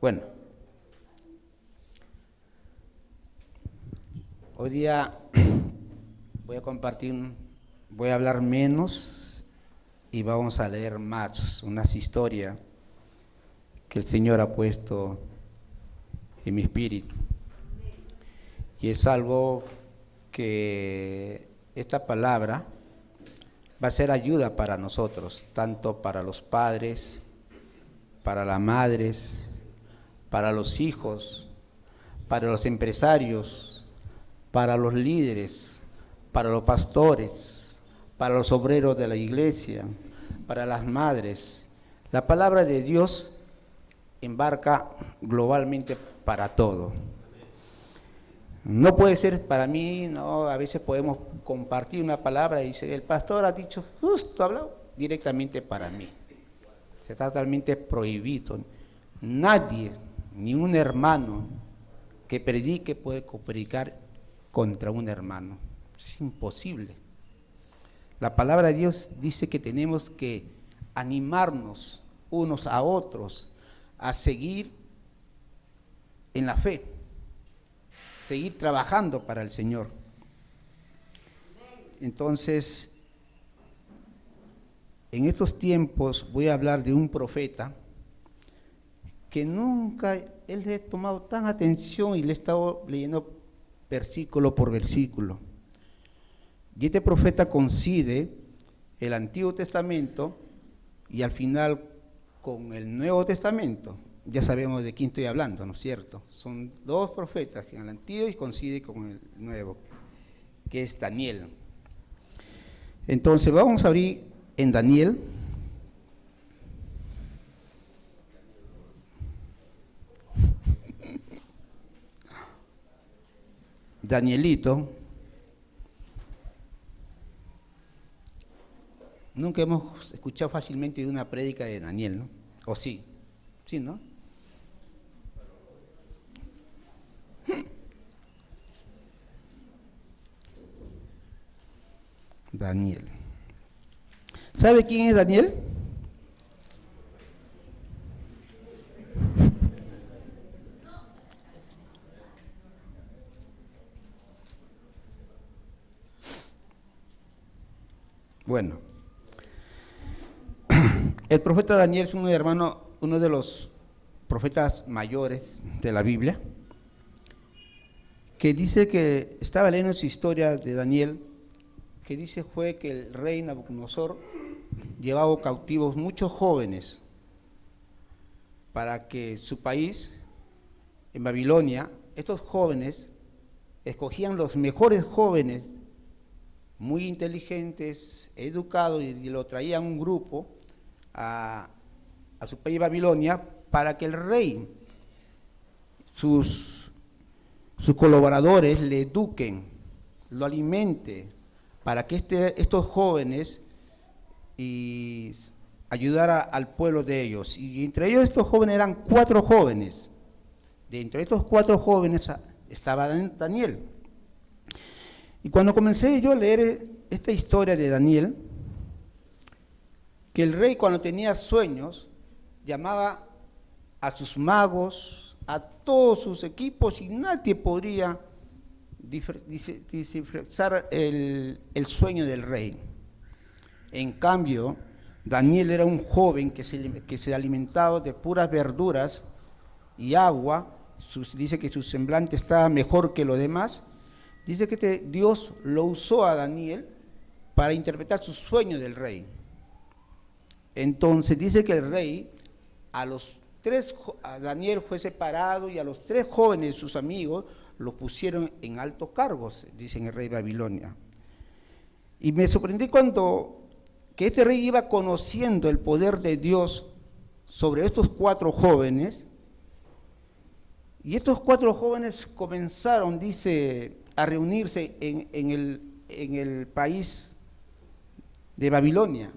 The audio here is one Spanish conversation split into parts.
Bueno, hoy día voy a hablar menos y vamos a leer más, unas historias que el Señor ha puesto en mi espíritu. Y es algo que esta palabra va a ser ayuda para nosotros, tanto para los padres, para las madres, para los hijos, para los empresarios, para los líderes, para los pastores, para los obreros de la iglesia, para las madres. La palabra de Dios embarca globalmente para todo. No puede ser para mí, no, a veces podemos compartir una palabra y dice, el pastor ha dicho, justo hablado directamente para mí. Se está totalmente prohibido. Nadie, ni un hermano que predique puede predicar contra un hermano. Es imposible. La palabra de Dios dice que tenemos que animarnos unos a otros a seguir en la fe, seguir trabajando para el Señor. Entonces, en estos tiempos voy a hablar de un profeta que nunca él le ha tomado tan atención y le he estado leyendo versículo por versículo. Y este profeta coincide el Antiguo Testamento y al final con el Nuevo Testamento. Ya sabemos de quién estoy hablando, ¿no es cierto? Son dos profetas, el Antiguo y coincide con el Nuevo, que es Daniel. Entonces vamos a abrir en Daniel. Danielito. Nunca hemos escuchado fácilmente de una prédica de Daniel, ¿no? ¿O sí? Sí, ¿no? Daniel. ¿Sabe quién es Daniel? Bueno, el profeta Daniel es uno de los profetas mayores de la Biblia, que dice que estaba leyendo su historia de Daniel, que dice fue que el rey Nabucodonosor llevaba cautivos muchos jóvenes para que su país, en Babilonia, estos jóvenes escogían los mejores jóvenes, muy inteligentes, educados, y lo traían un grupo a su país Babilonia para que el rey, sus colaboradores le eduquen, lo alimente, para que estos jóvenes y ayudara al pueblo de ellos. Y entre ellos estos jóvenes eran 4 jóvenes. Dentro de estos 4 jóvenes estaba Daniel. Y cuando comencé yo a leer esta historia de Daniel, que el rey cuando tenía sueños llamaba a sus magos, a todos sus equipos y nadie podría descifrar el sueño del rey. En cambio, Daniel era un joven que se alimentaba de puras verduras y agua. Dice que su semblante estaba mejor que los demás. Dice que Dios lo usó a Daniel para interpretar su sueño del rey. Entonces dice que el rey a Daniel fue separado y a los 3 jóvenes, sus amigos, los pusieron en altos cargos, dicen el rey de Babilonia. Y me sorprendí que este rey iba conociendo el poder de Dios sobre estos 4 jóvenes, y estos 4 jóvenes comenzaron, dice, a reunirse en el país de Babilonia.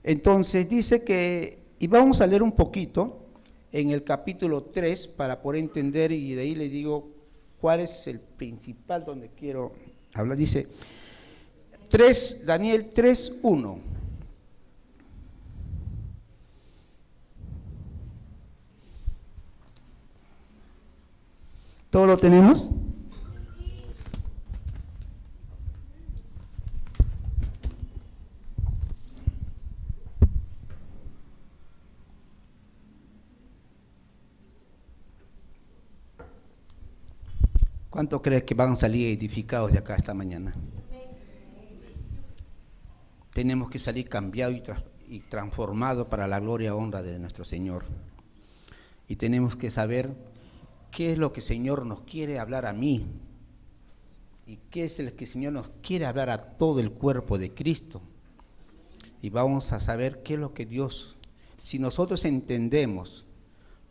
Entonces dice que, y vamos a leer un poquito en el capítulo 3 para poder entender, y de ahí le digo cuál es el principal donde quiero hablar. Dice Daniel 3:1. ¿Todo lo tenemos? ¿Cuánto crees que van a salir edificados de acá esta mañana? Tenemos que salir cambiados y transformados para la gloria y honra de nuestro Señor. Y tenemos que saber qué es lo que el Señor nos quiere hablar a mí y qué es el que el Señor nos quiere hablar a todo el cuerpo de Cristo. Y vamos a saber qué es lo que Dios, si nosotros entendemos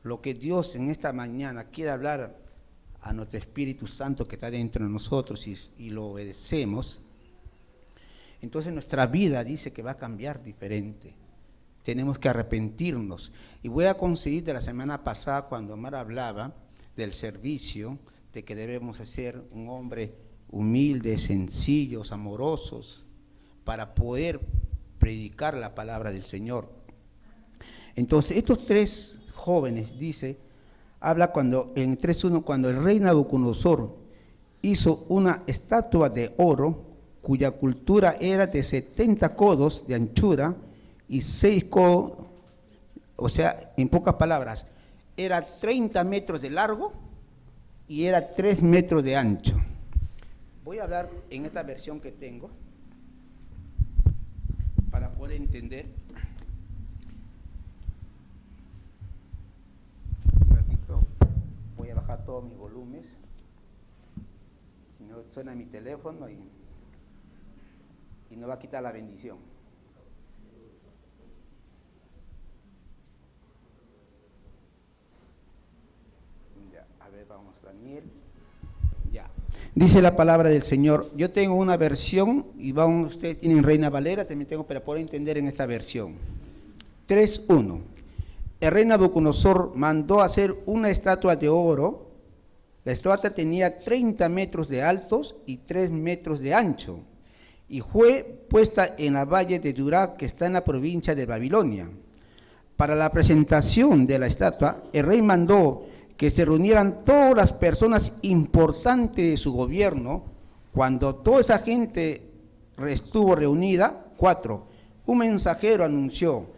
lo que Dios en esta mañana quiere hablar a nuestro Espíritu Santo que está dentro de nosotros y lo obedecemos, entonces nuestra vida dice que va a cambiar diferente. Tenemos que arrepentirnos. Y voy a conseguir de la semana pasada, cuando Omar hablaba del servicio, de que debemos ser un hombre humilde, sencillos, amorosos, para poder predicar la palabra del Señor. Entonces, estos tres jóvenes, dice, habla en 3.1, cuando el rey Nabucodonosor hizo una estatua de oro, cuya cultura era de 70 codos de anchura y 6 codos, o sea, en pocas palabras, era 30 metros de largo y era 3 metros de ancho. Voy a hablar en esta versión que tengo para poder entender. Un ratito, voy a bajar todos mis volúmenes, si no suena mi teléfono y no va a quitar la bendición. Ya, a ver, vamos, Daniel. Ya. Dice la palabra del Señor. Yo tengo una versión, y ustedes tienen Reina Valera, también tengo para poder entender en esta versión. 3.1. El rey Nabucodonosor mandó hacer una estatua de oro. La estatua tenía 30 metros de altos y 3 metros de ancho, y fue puesta en la valle de Dura, que está en la provincia de Babilonia. Para la presentación de la estatua, el rey mandó que se reunieran todas las personas importantes de su gobierno. Cuando toda esa gente estuvo reunida, 4, un mensajero anunció: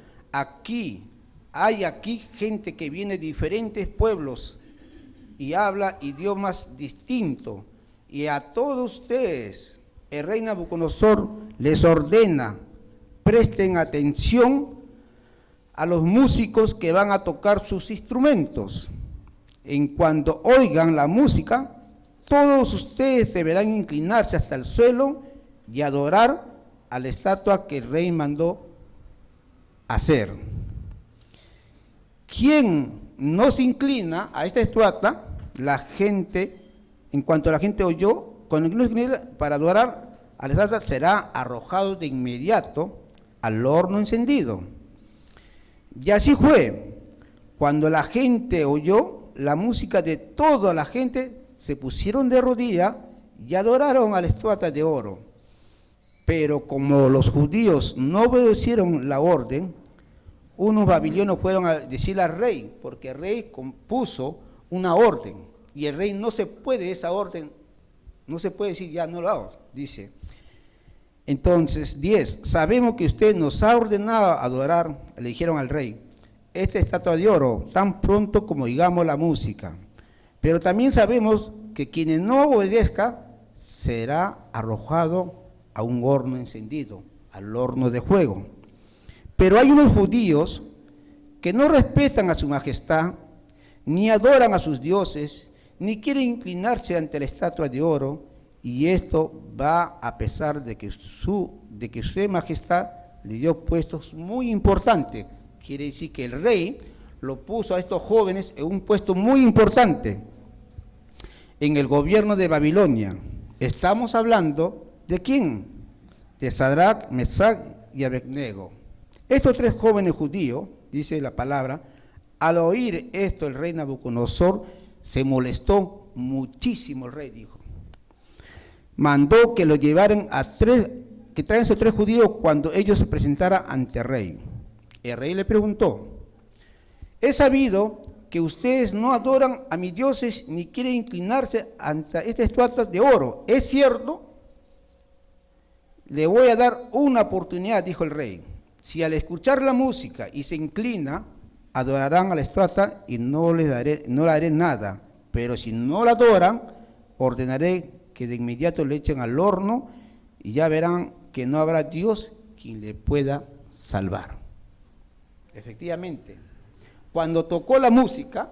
hay aquí gente que viene de diferentes pueblos y habla idiomas distintos, y a todos ustedes el rey Nabucodonosor les ordena: presten atención a los músicos que van a tocar sus instrumentos. En cuanto oigan la música, todos ustedes deberán inclinarse hasta el suelo y adorar a la estatua que el rey mandó hacer. Quien no se inclina a esta estatua, en cuanto la gente oyó, cuando no se inclina para adorar a la estatua, será arrojado de inmediato al horno encendido. Y así fue. Cuando la gente oyó la música, de toda la gente se pusieron de rodillas y adoraron a la estatua de oro. Pero como los judíos no obedecieron la orden, unos babilonios fueron a decirle al rey, porque el rey compuso una orden, y el rey no se puede, esa orden, no se puede decir ya no lo hago, dice. Entonces, 10, sabemos que usted nos ha ordenado adorar, le dijeron al rey, esta estatua de oro, tan pronto como oigamos la música. Pero también sabemos que quien no obedezca será arrojado a un horno encendido, al horno de fuego. Pero hay unos judíos que no respetan a su majestad, ni adoran a sus dioses, ni quieren inclinarse ante la estatua de oro, y esto va a pesar de que su majestad le dio puestos muy importantes. Quiere decir que el rey lo puso a estos jóvenes en un puesto muy importante en el gobierno de Babilonia. Estamos hablando ¿de quién? De Sadrach, Mesach y Abednego. Estos tres jóvenes judíos, dice la palabra, al oír esto el rey Nabucodonosor se molestó muchísimo. El rey dijo, mandó que lo llevaran que traigan esos tres judíos cuando ellos se presentaran ante el rey. El rey le preguntó, ¿es sabido que ustedes no adoran a mis dioses ni quieren inclinarse ante esta estatua de oro. ¿Es cierto? Le voy a dar una oportunidad, dijo el rey. Si al escuchar la música y se inclina, adorarán a la estatua y no le haré nada. Pero si no la adoran, ordenaré que de inmediato le echen al horno y ya verán que no habrá Dios quien le pueda salvar. Efectivamente, cuando tocó la música,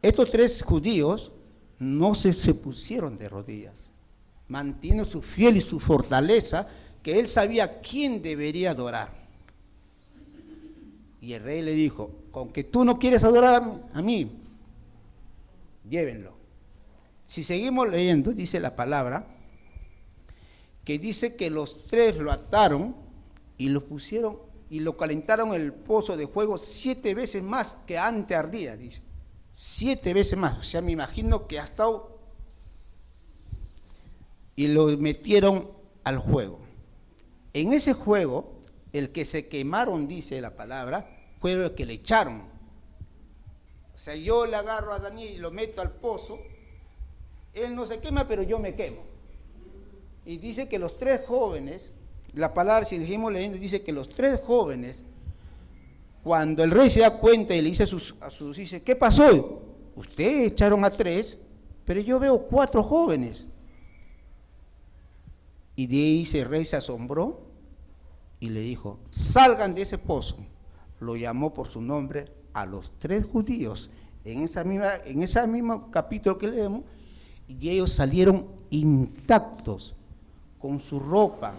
estos 3 judíos no se pusieron de rodillas. Mantiene su fiel y su fortaleza, que él sabía quién debería adorar. Y el rey le dijo, con que tú no quieres adorar a mí, llévenlo. Si seguimos leyendo, dice la palabra, que dice que los 3 lo ataron y lo pusieron y lo calentaron en el pozo de fuego 7 veces más que antes ardía, dice. 7 veces más, o sea, me imagino que ha estado, y lo metieron al fuego. En ese fuego, el que se quemaron, dice la palabra, fue el que le echaron. O sea, yo le agarro a Daniel y lo meto al pozo, él no se quema, pero yo me quemo. Y dice que los 3 jóvenes, la palabra, si seguimos leyendo, dice que los 3 jóvenes, cuando el rey se da cuenta y le dice dice, ¿qué pasó? Ustedes echaron a 3, pero yo veo 4 jóvenes. Y de ahí el rey se asombró y le dijo, salgan de ese pozo. Lo llamó por su nombre a los 3 judíos, en ese mismo capítulo que leemos, y ellos salieron intactos, con su ropa,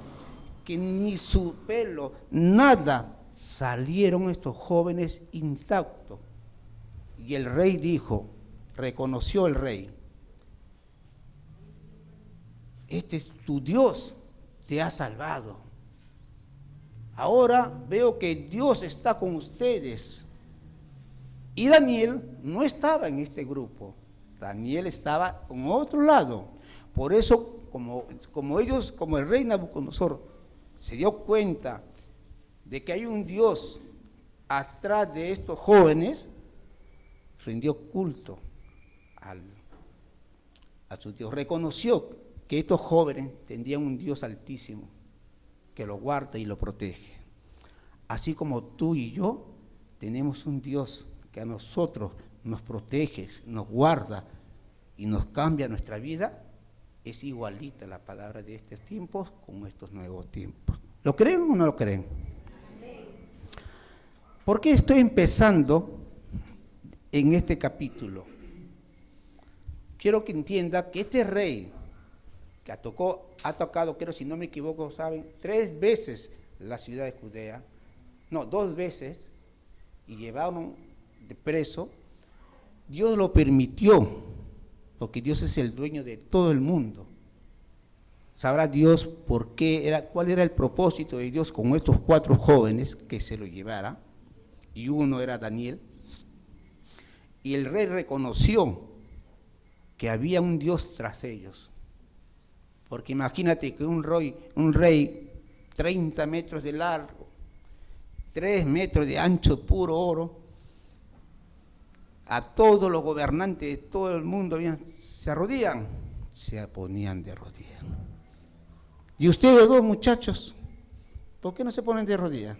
que ni su pelo, nada, salieron estos jóvenes intactos. Y el rey dijo, reconoció el rey, este es tu Dios, te ha salvado. Ahora veo que Dios está con ustedes. Y Daniel no estaba en este grupo, Daniel estaba en otro lado. Por eso, como el rey Nabucodonosor se dio cuenta de que hay un Dios atrás de estos jóvenes, rindió culto a su Dios. Reconoció que estos jóvenes tendrían un Dios altísimo que lo guarda y lo protege. Así como tú y yo tenemos un Dios que a nosotros nos protege, nos guarda y nos cambia nuestra vida, es igualita la palabra de estos tiempos con estos nuevos tiempos. ¿Lo creen o no lo creen? ¿Por qué estoy empezando en este capítulo? Quiero que entienda que este rey que ha tocado, creo, si no me equivoco, saben, 3 veces la ciudad de Judea, no, 2 veces, y llevaron de preso. Dios lo permitió, porque Dios es el dueño de todo el mundo. Sabrá Dios cuál era el propósito de Dios con estos 4 jóvenes que se lo llevara, y uno era Daniel. Y el rey reconoció que había un Dios tras ellos. Porque imagínate que un rey 30 metros de largo, 3 metros de ancho, puro oro, a todos los gobernantes de todo el mundo se arrodillan, se ponían de rodillas. Y ustedes 2 muchachos, ¿por qué no se ponen de rodillas?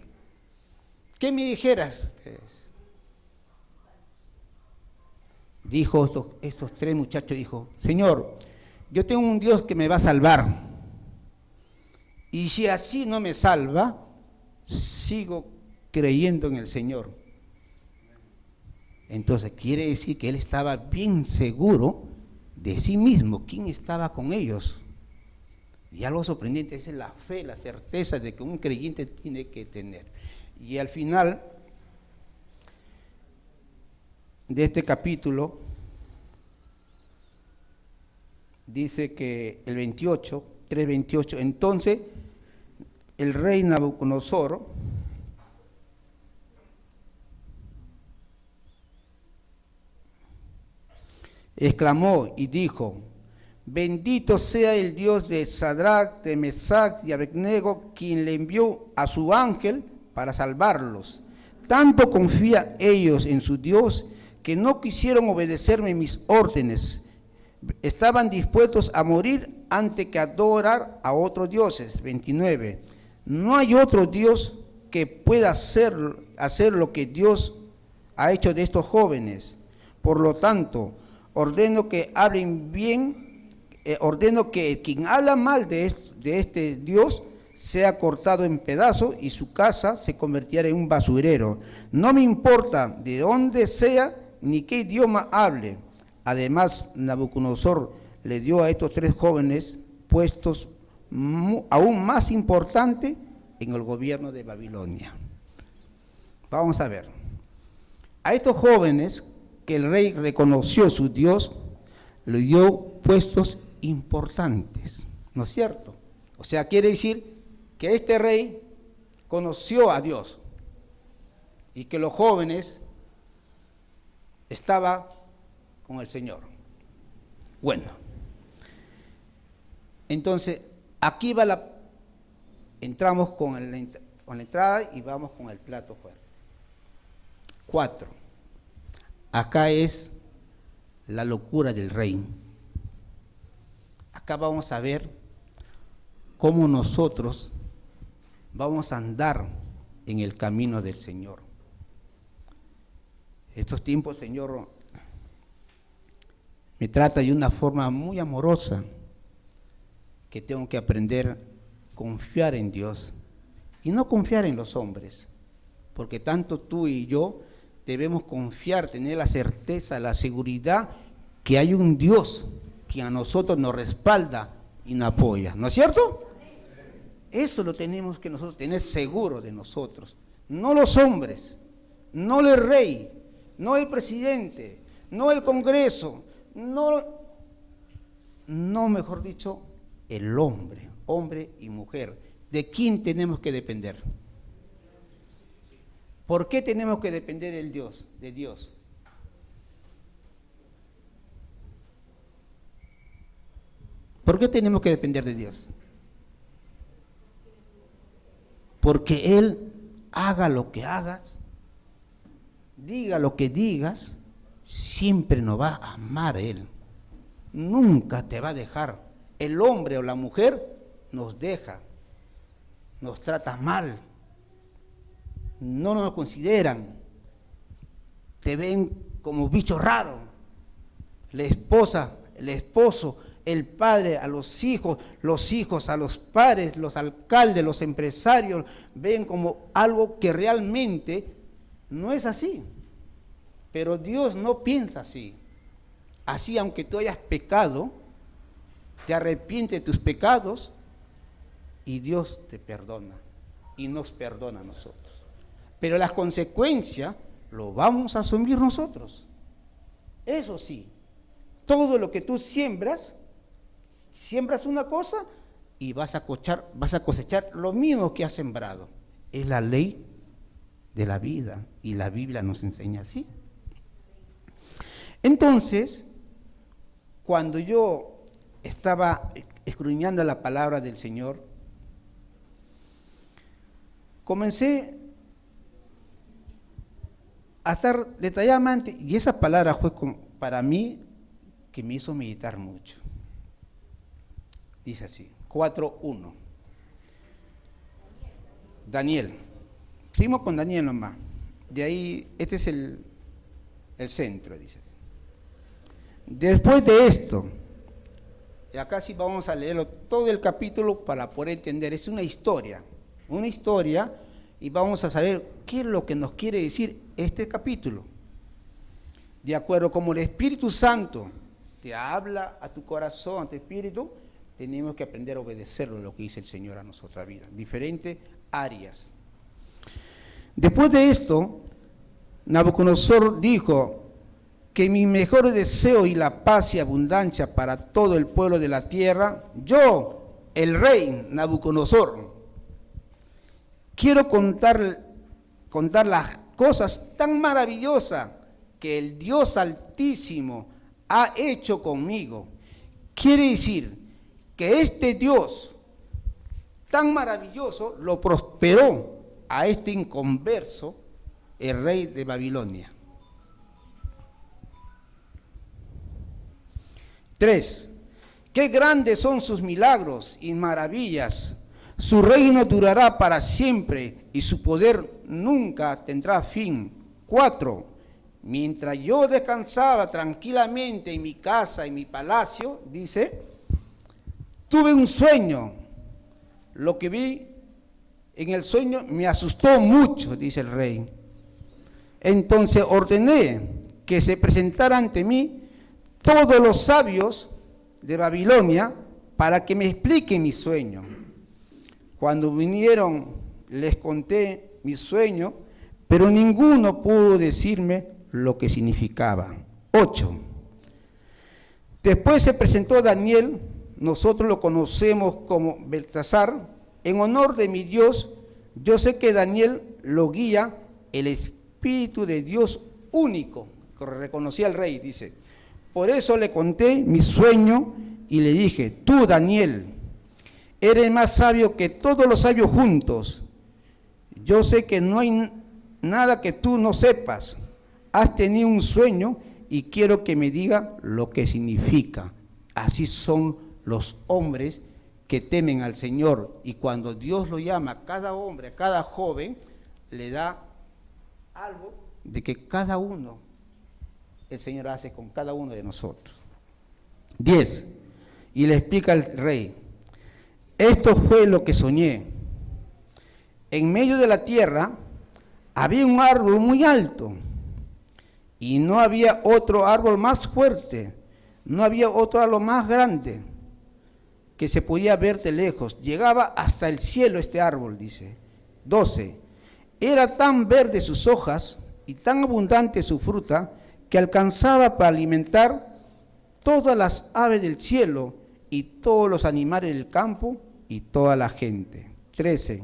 ¿Qué me dijeras? Dijo estos 3 muchachos, dijo, Señor, yo tengo un Dios que me va a salvar, y si así no me salva, sigo creyendo en el Señor. Entonces quiere decir que él estaba bien seguro de sí mismo, quién estaba con ellos. Y algo sorprendente es la fe, la certeza de que un creyente tiene que tener. Y al final de este capítulo dice que el 28, 3:28, entonces el rey Nabucodonosor exclamó y dijo, bendito sea el Dios de Sadrach, de Mesach y Abednego, quien le envió a su ángel para salvarlos. Tanto confía ellos en su Dios que no quisieron obedecerme mis órdenes. Estaban dispuestos a morir antes que adorar a otros dioses. 29. No hay otro Dios que pueda hacer lo que Dios ha hecho de estos jóvenes. Por lo tanto, ordeno que hablen bien, ordeno que quien habla mal de este Dios sea cortado en pedazos y su casa se convirtiera en un basurero. No me importa de dónde sea ni qué idioma hable. Además, Nabucodonosor le dio a estos 3 jóvenes puestos aún más importantes en el gobierno de Babilonia. Vamos a ver. A estos jóvenes que el rey reconoció su Dios, le dio puestos importantes, ¿no es cierto? O sea, quiere decir que este rey conoció a Dios y que los jóvenes estaban con el Señor. Bueno, entonces aquí entramos con la entrada y vamos con el plato fuerte. 4. Acá es la locura del rey. Acá vamos a ver cómo nosotros vamos a andar en el camino del Señor. Estos tiempos, Señor, me trata de una forma muy amorosa, que tengo que aprender a confiar en Dios y no confiar en los hombres, porque tanto tú y yo debemos confiar, tener la certeza, la seguridad que hay un Dios que a nosotros nos respalda y nos apoya, ¿no es cierto? Eso lo tenemos que nosotros tener seguro de nosotros, no los hombres, no el rey, no el presidente, no el Congreso, no mejor dicho, el hombre y mujer. ¿De quién tenemos que depender? ¿Por qué tenemos que depender de Dios? ¿Por qué tenemos que depender de Dios? Porque Él haga lo que hagas, diga lo que digas, siempre nos va a amar Él. Nunca te va a dejar. El hombre o la mujer nos deja, nos trata mal, no nos consideran, te ven como bicho raro. La esposa, el esposo, el padre a los hijos a los padres, los alcaldes, los empresarios, ven como algo que realmente no es así. Pero Dios no piensa así. Así, aunque tú hayas pecado, te arrepientes de tus pecados y Dios te perdona y nos perdona a nosotros. Pero las consecuencias lo vamos a asumir nosotros. Eso sí, todo lo que tú siembras una cosa y vas a cosechar lo mismo que has sembrado. Es la ley de la vida y la Biblia nos enseña así. Entonces, cuando yo estaba escudriñando la palabra del Señor, comencé a estar detalladamente, y esa palabra fue para mí que me hizo meditar mucho. Dice así, 4:1. Daniel. Seguimos con Daniel nomás. De ahí, este es el centro, dice. Después de esto, y acá sí vamos a leerlo todo el capítulo para poder entender, es una historia, y vamos a saber qué es lo que nos quiere decir este capítulo. De acuerdo como el Espíritu Santo te habla a tu corazón, a tu espíritu, tenemos que aprender a obedecerlo, lo que dice el Señor a nuestra vida, diferentes áreas. Después de esto, Nabucodonosor dijo que mi mejor deseo y la paz y abundancia para todo el pueblo de la tierra, yo, el rey Nabucodonosor, quiero contar las cosas tan maravillosas que el Dios Altísimo ha hecho conmigo. Quiere decir que este Dios tan maravilloso lo prosperó a este inconverso, el rey de Babilonia. 3. Qué grandes son sus milagros y maravillas. Su reino durará para siempre y su poder nunca tendrá fin. 4. Mientras yo descansaba tranquilamente en mi casa, en mi palacio, dice, tuve un sueño. Lo que vi en el sueño me asustó mucho, dice el rey. Entonces ordené que se presentara ante mí todos los sabios de Babilonia para que me expliquen mi sueño. Cuando vinieron, les conté mi sueño, pero ninguno pudo decirme lo que significaba. 8. Después se presentó Daniel, nosotros lo conocemos como Beltasar, en honor de mi Dios. Yo sé que Daniel lo guía el Espíritu de Dios único, que reconocía al rey, dice. Por eso le conté mi sueño y le dije, tú, Daniel, eres más sabio que todos los sabios juntos. Yo sé que no hay nada que tú no sepas. Has tenido un sueño y quiero que me diga lo que significa. Así son los hombres que temen al Señor, y cuando Dios lo llama a cada hombre, a cada joven, le da algo de que cada uno, el Señor hace con cada uno de nosotros. 10. Y le explica al rey, esto fue lo que soñé. En medio de la tierra había un árbol muy alto y no había otro árbol más fuerte, no había otro árbol más grande que se podía ver de lejos. Llegaba hasta el cielo este árbol, dice. 12. Era tan verde sus hojas y tan abundante su fruta que alcanzaba para alimentar todas las aves del cielo y todos los animales del campo y toda la gente. 13.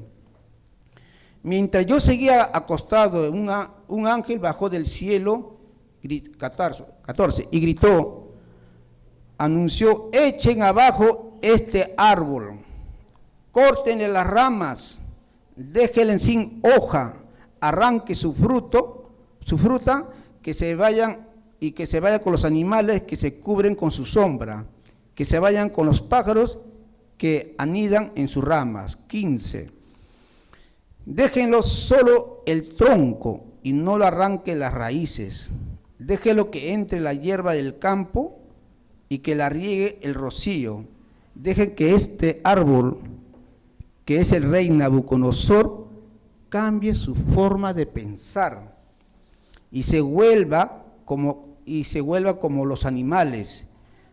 Mientras yo seguía acostado, un ángel bajó del cielo, 14, y gritó, anunció, echen abajo este árbol, córtenle las ramas, déjenle sin hoja, arranque su fruta, que se vayan y que se vaya con los animales que se cubren con su sombra, que se vayan con los pájaros que anidan en sus ramas. 15. Déjenlo solo el tronco y no lo arranque las raíces. Déjenlo que entre la hierba del campo y que la riegue el rocío. Dejen que este árbol, que es el rey Nabucodonosor, cambie su forma de pensar y se vuelva como los animales.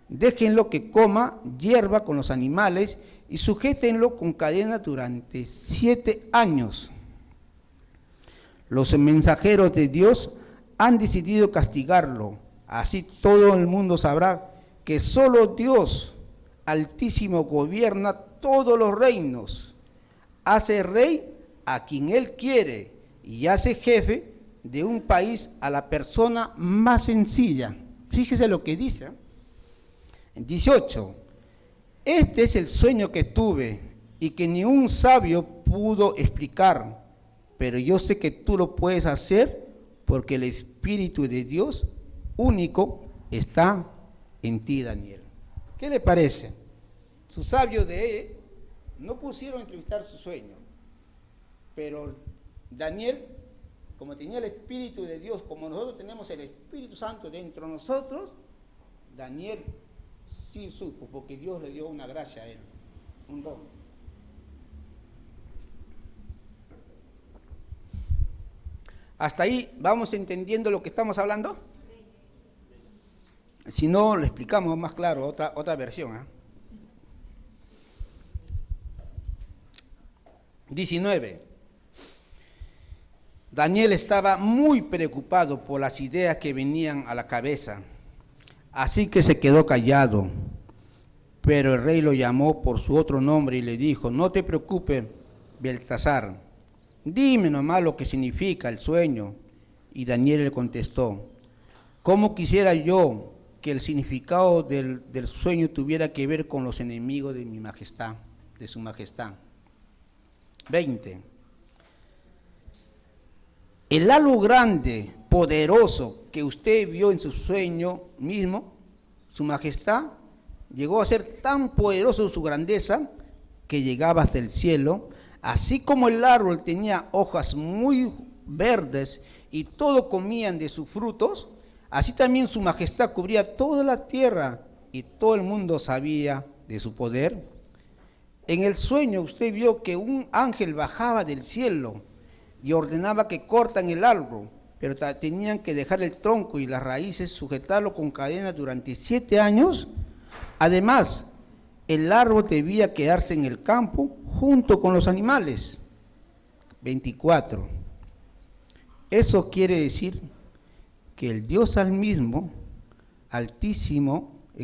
Déjenlo que coma hierba con los animales y sujétenlo con cadena durante 7 años. Los mensajeros de Dios han decidido castigarlo. Así todo el mundo sabrá que solo Dios Altísimo gobierna todos los reinos. Hace rey a quien Él quiere y hace jefe de un país a la persona más sencilla. Fíjese lo que dice. 18. Este es el sueño que tuve y que ni un sabio pudo explicar, pero yo sé que tú lo puedes hacer porque el Espíritu de Dios único está en ti, Daniel. ¿Qué le parece? Sus sabios de él no pusieron a entrevistar su sueño, pero Daniel, como tenía el Espíritu de Dios, como nosotros tenemos el Espíritu Santo dentro de nosotros, Daniel sí supo, porque Dios le dio una gracia a él, un don. ¿Hasta ahí vamos entendiendo lo que estamos hablando? Si no, lo explicamos más claro, otra versión. 19. Daniel estaba muy preocupado por las ideas que venían a la cabeza, así que se quedó callado. Pero el rey lo llamó por su otro nombre y le dijo, no te preocupes, Beltasar, dime nomás lo que significa el sueño. Y Daniel le contestó, ¿cómo quisiera yo que el significado del sueño tuviera que ver con los enemigos de mi majestad, de su majestad? 20. El halo grande, poderoso, que usted vio en su sueño mismo, su majestad, llegó a ser tan poderoso su grandeza que llegaba hasta el cielo, así como el árbol tenía hojas muy verdes y todo comían de sus frutos, así también su majestad cubría toda la tierra y todo el mundo sabía de su poder. En el sueño usted vio que un ángel bajaba del cielo y ordenaba que cortan el árbol, pero tenían que dejar el tronco y las raíces, sujetarlo con cadenas durante 7 años. Además, el árbol debía quedarse en el campo junto con los animales. 24. Eso quiere decir que el Dios Altísimo,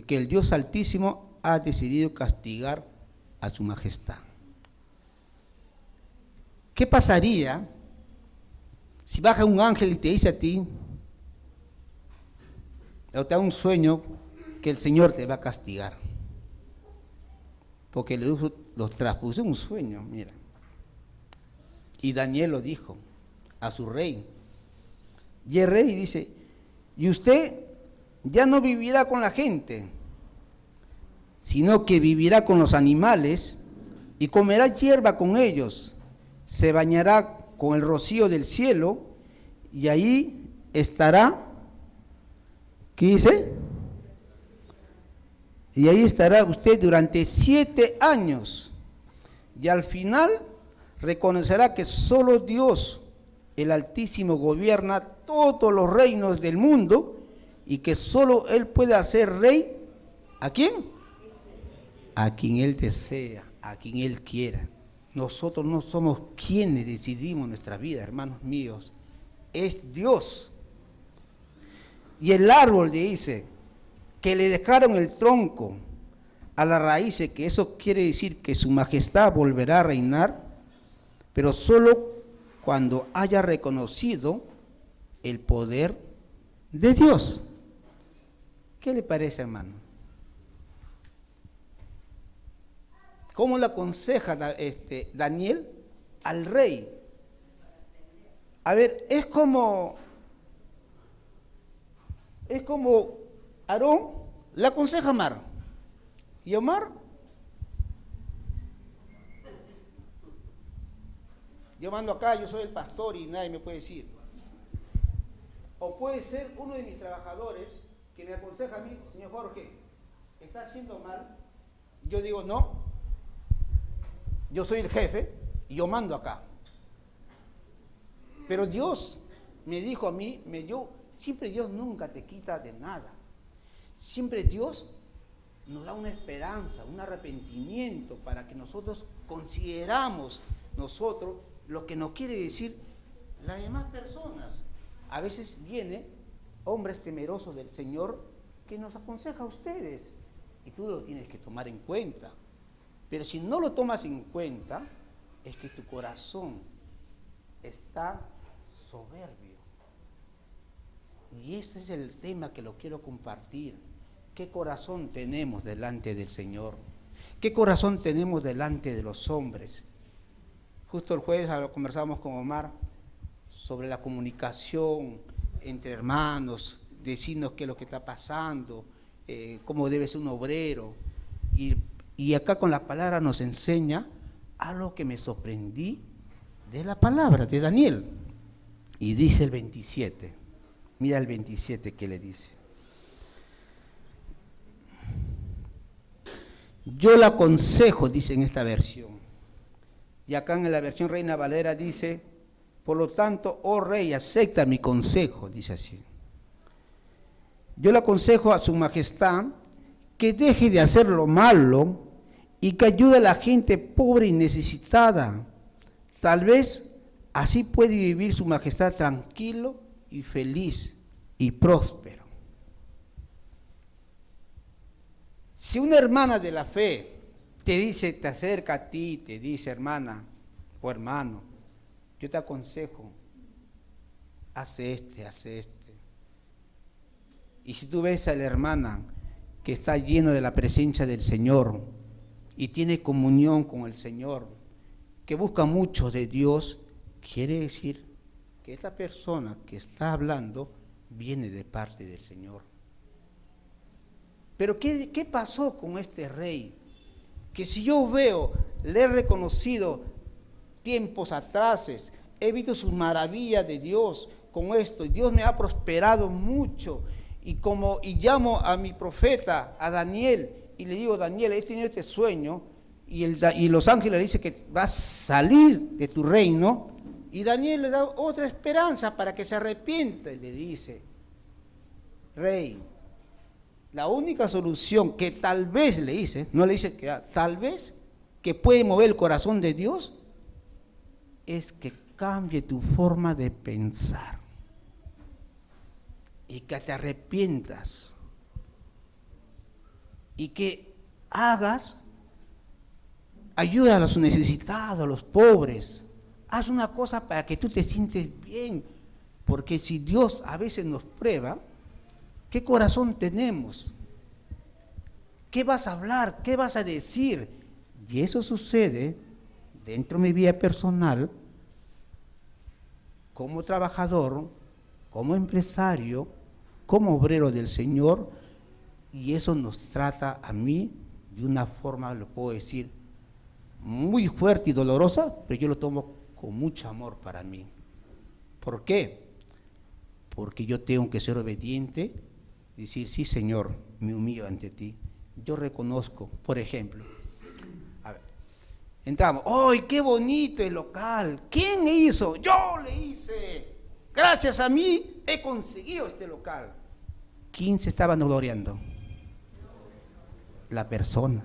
que el Dios Altísimo ha decidido castigar a su majestad. ¿Qué pasaría si baja un ángel y te dice a ti, o te da un sueño que el Señor te va a castigar? Porque los traspuso un sueño, mira. Y Daniel lo dijo a su rey. Y el rey dice, y usted ya no vivirá con la gente, sino que vivirá con los animales y comerá hierba con ellos, se bañará con el rocío del cielo y ahí estará, ¿qué dice? Y ahí estará usted durante 7 años y al final reconocerá que solo Dios, el Altísimo, gobierna todos los reinos del mundo y que solo Él puede hacer rey, ¿a quién? A quien Él desea, a quien Él quiera. Nosotros no somos quienes decidimos nuestra vida, hermanos míos, es Dios. Y el árbol dice que le dejaron el tronco a las raíces, que eso quiere decir que su majestad volverá a reinar, pero solo cuando haya reconocido el poder de Dios. ¿Qué le parece, hermano? ¿Cómo le aconseja Daniel al rey? A ver, es como Aarón le aconseja a Omar. ¿Y Omar? Yo mando acá, yo soy el pastor y nadie me puede decir. O puede ser uno de mis trabajadores que me aconseja a mí, señor Jorge, ¿está haciendo mal? Yo digo, no. Yo soy el jefe y yo mando acá. Pero Dios me dijo a mí, siempre Dios nunca te quita de nada. Siempre Dios nos da una esperanza, un arrepentimiento para que nosotros consideramos nosotros lo que nos quiere decir las demás personas. A veces vienen hombres temerosos del Señor que nos aconseja a ustedes y tú lo tienes que tomar en cuenta. Pero si no lo tomas en cuenta, es que tu corazón está soberbio. Y ese es el tema que lo quiero compartir. ¿Qué corazón tenemos delante del Señor? ¿Qué corazón tenemos delante de los hombres? Justo el jueves conversamos con Omar sobre la comunicación entre hermanos, decirnos qué es lo que está pasando, cómo debe ser un obrero. Y acá con la palabra nos enseña algo que me sorprendí de la palabra de Daniel. Y dice el 27, mira el 27 que le dice. Yo le aconsejo, dice en esta versión, y acá en la versión Reina Valera dice, por lo tanto, oh rey, acepta mi consejo, dice así. Yo le aconsejo a su majestad que deje de hacer lo malo y que ayude a la gente pobre y necesitada. Tal vez así puede vivir su majestad tranquilo y feliz y próspero. Si una hermana de la fe te dice, te acerca a ti, te dice, hermana o hermano, yo te aconsejo, hace este. Y si tú ves a la hermana que está llena de la presencia del Señor y tiene comunión con el Señor, que busca mucho de Dios, quiere decir que esta persona que está hablando viene de parte del Señor. Pero ¿qué pasó con este rey? Que si yo veo, le he reconocido tiempos atrás, he visto sus maravillas de Dios con esto, y Dios me ha prosperado mucho, y llamo a mi profeta, a Daniel, y le digo: Daniel, he tenido este sueño, y los ángeles le dicen que vas a salir de tu reino, y Daniel le da otra esperanza para que se arrepienta, y le dice: rey, la única solución que tal vez le dice, no le dice que tal vez, que puede mover el corazón de Dios, es que cambie tu forma de pensar y que te arrepientas y que hagas ayuda a los necesitados, a los pobres. Haz una cosa para que tú te sientes bien, porque si Dios a veces nos prueba, ¿qué corazón tenemos? ¿Qué vas a hablar? ¿Qué vas a decir? Y eso sucede dentro de mi vida personal, como trabajador, como empresario, como obrero del Señor, y eso nos trata a mí de una forma, lo puedo decir, muy fuerte y dolorosa, pero yo lo tomo con mucho amor para mí. ¿Por qué? Porque yo tengo que ser obediente, decir: sí, Señor, me humillo ante ti. Yo reconozco, por ejemplo, a ver, entramos: ¡ay, qué bonito el local! ¿Quién hizo? Yo le hice. Gracias a mí he conseguido este local. ¿Quién se estaba gloriando? La persona.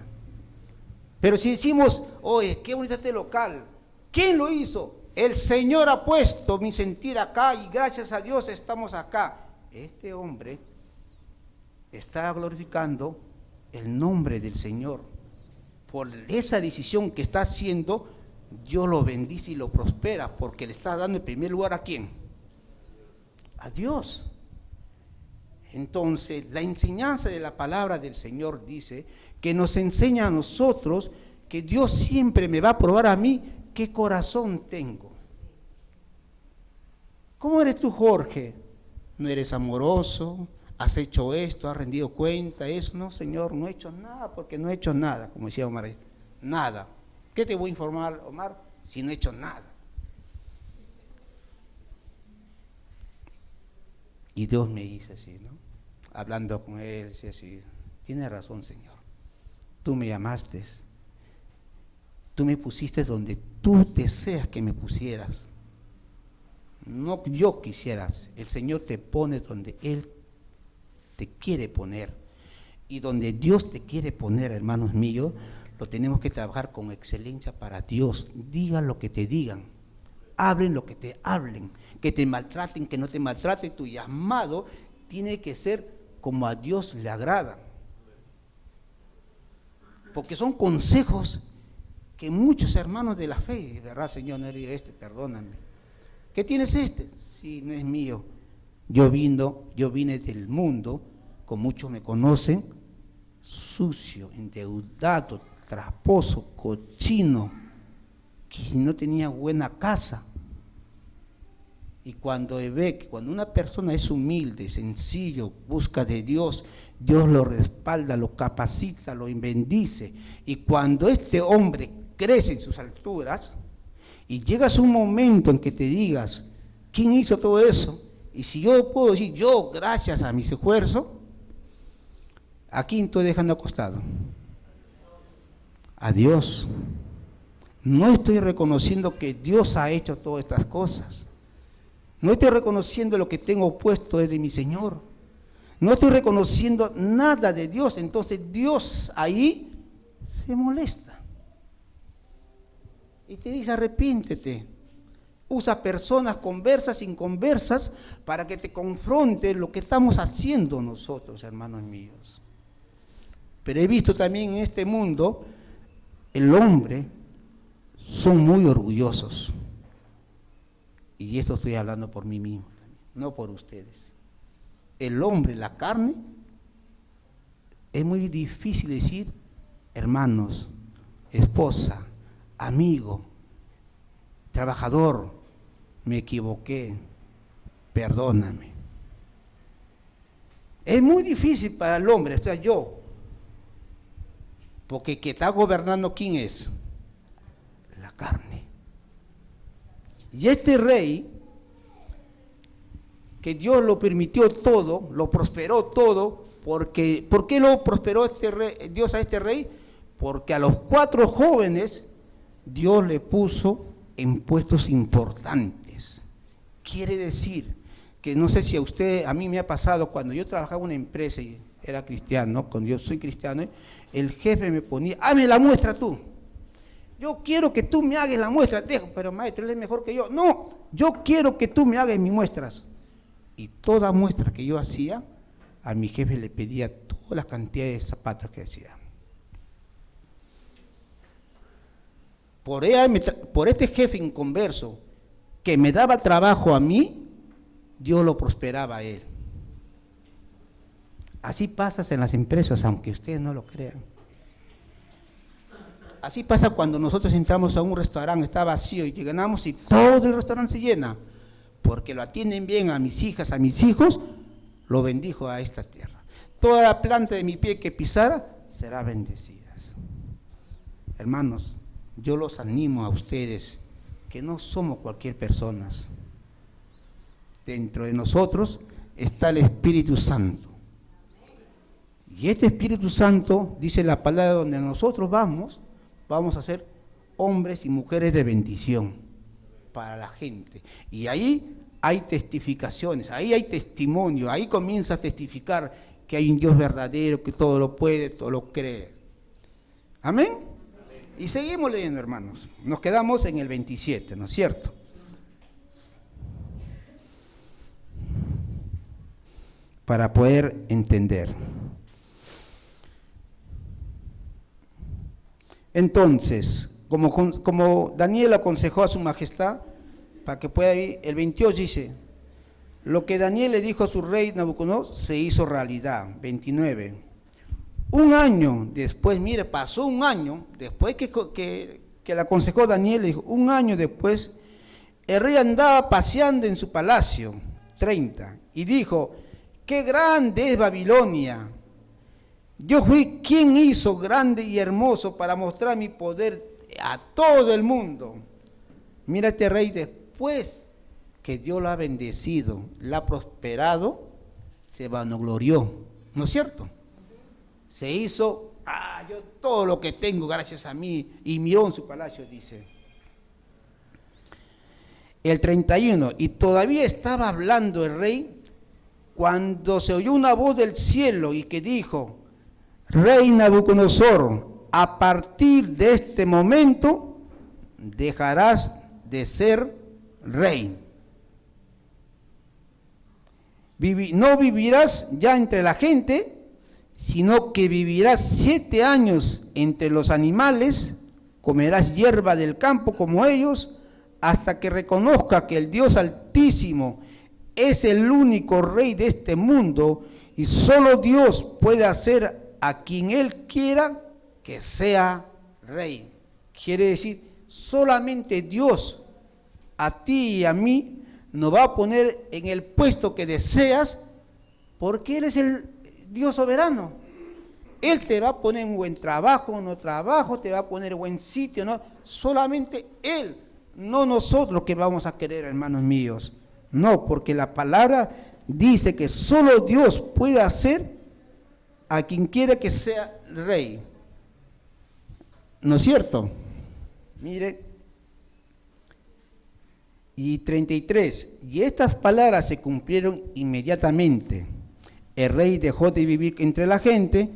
Pero si decimos: oye, qué bonito este local, ¿quién lo hizo? El Señor ha puesto mi sentir acá y gracias a Dios estamos acá. Este hombre está glorificando el nombre del Señor. Por esa decisión que está haciendo, Dios lo bendice y lo prospera, porque le está dando el primer lugar ¿a quién? A Dios. Entonces, la enseñanza de la palabra del Señor dice que nos enseña a nosotros que Dios siempre me va a probar a mí qué corazón tengo. ¿Cómo eres tú, Jorge? ¿No eres amoroso? ¿Has hecho esto? ¿Has rendido cuenta? Eso no, Señor, no he hecho nada, porque no he hecho nada, como decía Omar. Nada. ¿Qué te voy a informar, Omar, si no he hecho nada? Y Dios me dice así, ¿no? Hablando con él, dice así: tiene razón, Señor. Tú me llamaste. Tú me pusiste donde tú deseas que me pusieras. No yo quisieras. El Señor te pone donde Él te quiere poner. Y donde Dios te quiere poner, hermanos míos, lo tenemos que trabajar con excelencia para Dios. Digan lo que te digan. Hablen lo que te hablen. Que te maltraten, que no te maltraten. Tu llamado tiene que ser como a Dios le agrada. Porque son consejos que muchos hermanos de la fe, ¿verdad, Señor? No eres este, perdóname. ¿Qué tienes este? Sí, no es mío. Yo vine del mundo, como muchos me conocen, sucio, endeudado, traposo, cochino, que no tenía buena casa. Y cuando ve que cuando una persona es humilde, sencillo, busca de Dios, Dios lo respalda, lo capacita, lo bendice. Y cuando este hombre crece en sus alturas y llegas a un momento en que te digas: ¿quién hizo todo eso? Y si yo puedo decir: yo, gracias a mis esfuerzos, ¿a quién estoy dejando acostado? A Dios. No estoy reconociendo que Dios ha hecho todas estas cosas. No estoy reconociendo lo que tengo puesto desde mi Señor. No estoy reconociendo nada de Dios. Entonces Dios ahí se molesta. Y te dice: arrepiéntete. Usa personas conversas, inconversas, para que te confronte lo que estamos haciendo nosotros, hermanos míos. Pero he visto también en este mundo, el hombre son muy orgullosos. Y esto estoy hablando por mí mismo, no por ustedes. El hombre, la carne, es muy difícil decir: hermanos, esposa, amigo, trabajador, me equivoqué, perdóname. Es muy difícil para el hombre, o sea, yo, Porque que está gobernando, ¿quién es? La carne. Y este rey, que Dios lo permitió todo, lo prosperó todo, porque, ¿por qué lo prosperó Dios a este rey? Porque a los 4 jóvenes Dios le puso en puestos importantes. Quiere decir que no sé si a mí me ha pasado, cuando yo trabajaba en una empresa y era cristiano, cuando yo soy cristiano, el jefe me ponía, hazme la muestra tú. Yo quiero que tú me hagas la muestra. Pero maestro, él es mejor que yo. No, yo quiero que tú me hagas mis muestras. Y toda muestra que yo hacía, a mi jefe le pedía toda la cantidad de zapatos que hacía. Por este jefe inconverso que me daba trabajo a mí, Dios lo prosperaba a él. Así pasa en las empresas, aunque ustedes no lo crean. Así pasa cuando nosotros entramos a un restaurante, está vacío y llegamos y todo el restaurante se llena. Porque lo atienden bien a mis hijas, a mis hijos, lo bendijo a esta tierra. Toda la planta de mi pie que pisara será bendecida. Hermanos, yo los animo a ustedes que no somos cualquier persona. Dentro de nosotros está el Espíritu Santo. Y este Espíritu Santo, dice la palabra, donde nosotros vamos a ser hombres y mujeres de bendición para la gente. Y ahí hay testificaciones, ahí hay testimonio, ahí comienza a testificar que hay un Dios verdadero, que todo lo puede, todo lo cree. ¿Amén? Y seguimos leyendo, hermanos. Nos quedamos en el 27, ¿no es cierto? Para poder entender. Entonces, como Daniel aconsejó a su majestad, para que pueda ir, el 28 dice, lo que Daniel le dijo a su rey Nabucodonosor se hizo realidad. 29. Un año después, mire, pasó un año, después que le aconsejó Daniel, le dijo, un año después, el rey andaba paseando en su palacio, 30, y dijo, qué grande es Babilonia. Yo fui quien hizo grande y hermoso para mostrar mi poder a todo el mundo. Mira, este rey, después que Dios lo ha bendecido, lo ha prosperado, se vanaglorió, ¿no es cierto? Se hizo, yo todo lo que tengo gracias a mí, y miró en su palacio, dice. El 31, y todavía estaba hablando el rey, cuando se oyó una voz del cielo y que dijo, Rey Nabucodonosor, a partir de este momento dejarás de ser rey. No vivirás ya entre la gente, sino que vivirás 7 años entre los animales, comerás hierba del campo como ellos, hasta que reconozca que el Dios Altísimo es el único rey de este mundo y solo Dios puede hacer a quien Él quiera que sea rey. Quiere decir, solamente Dios a ti y a mí nos va a poner en el puesto que deseas, porque Él es el Dios soberano. Él te va a poner en buen trabajo, no trabajo, te va a poner en buen sitio, no, solamente Él, no nosotros que vamos a querer, hermanos míos. No, porque la palabra dice que solo Dios puede hacer a quien quiera que sea rey. ¿No es cierto? Mire, y 33, y estas palabras se cumplieron inmediatamente. El rey dejó de vivir entre la gente,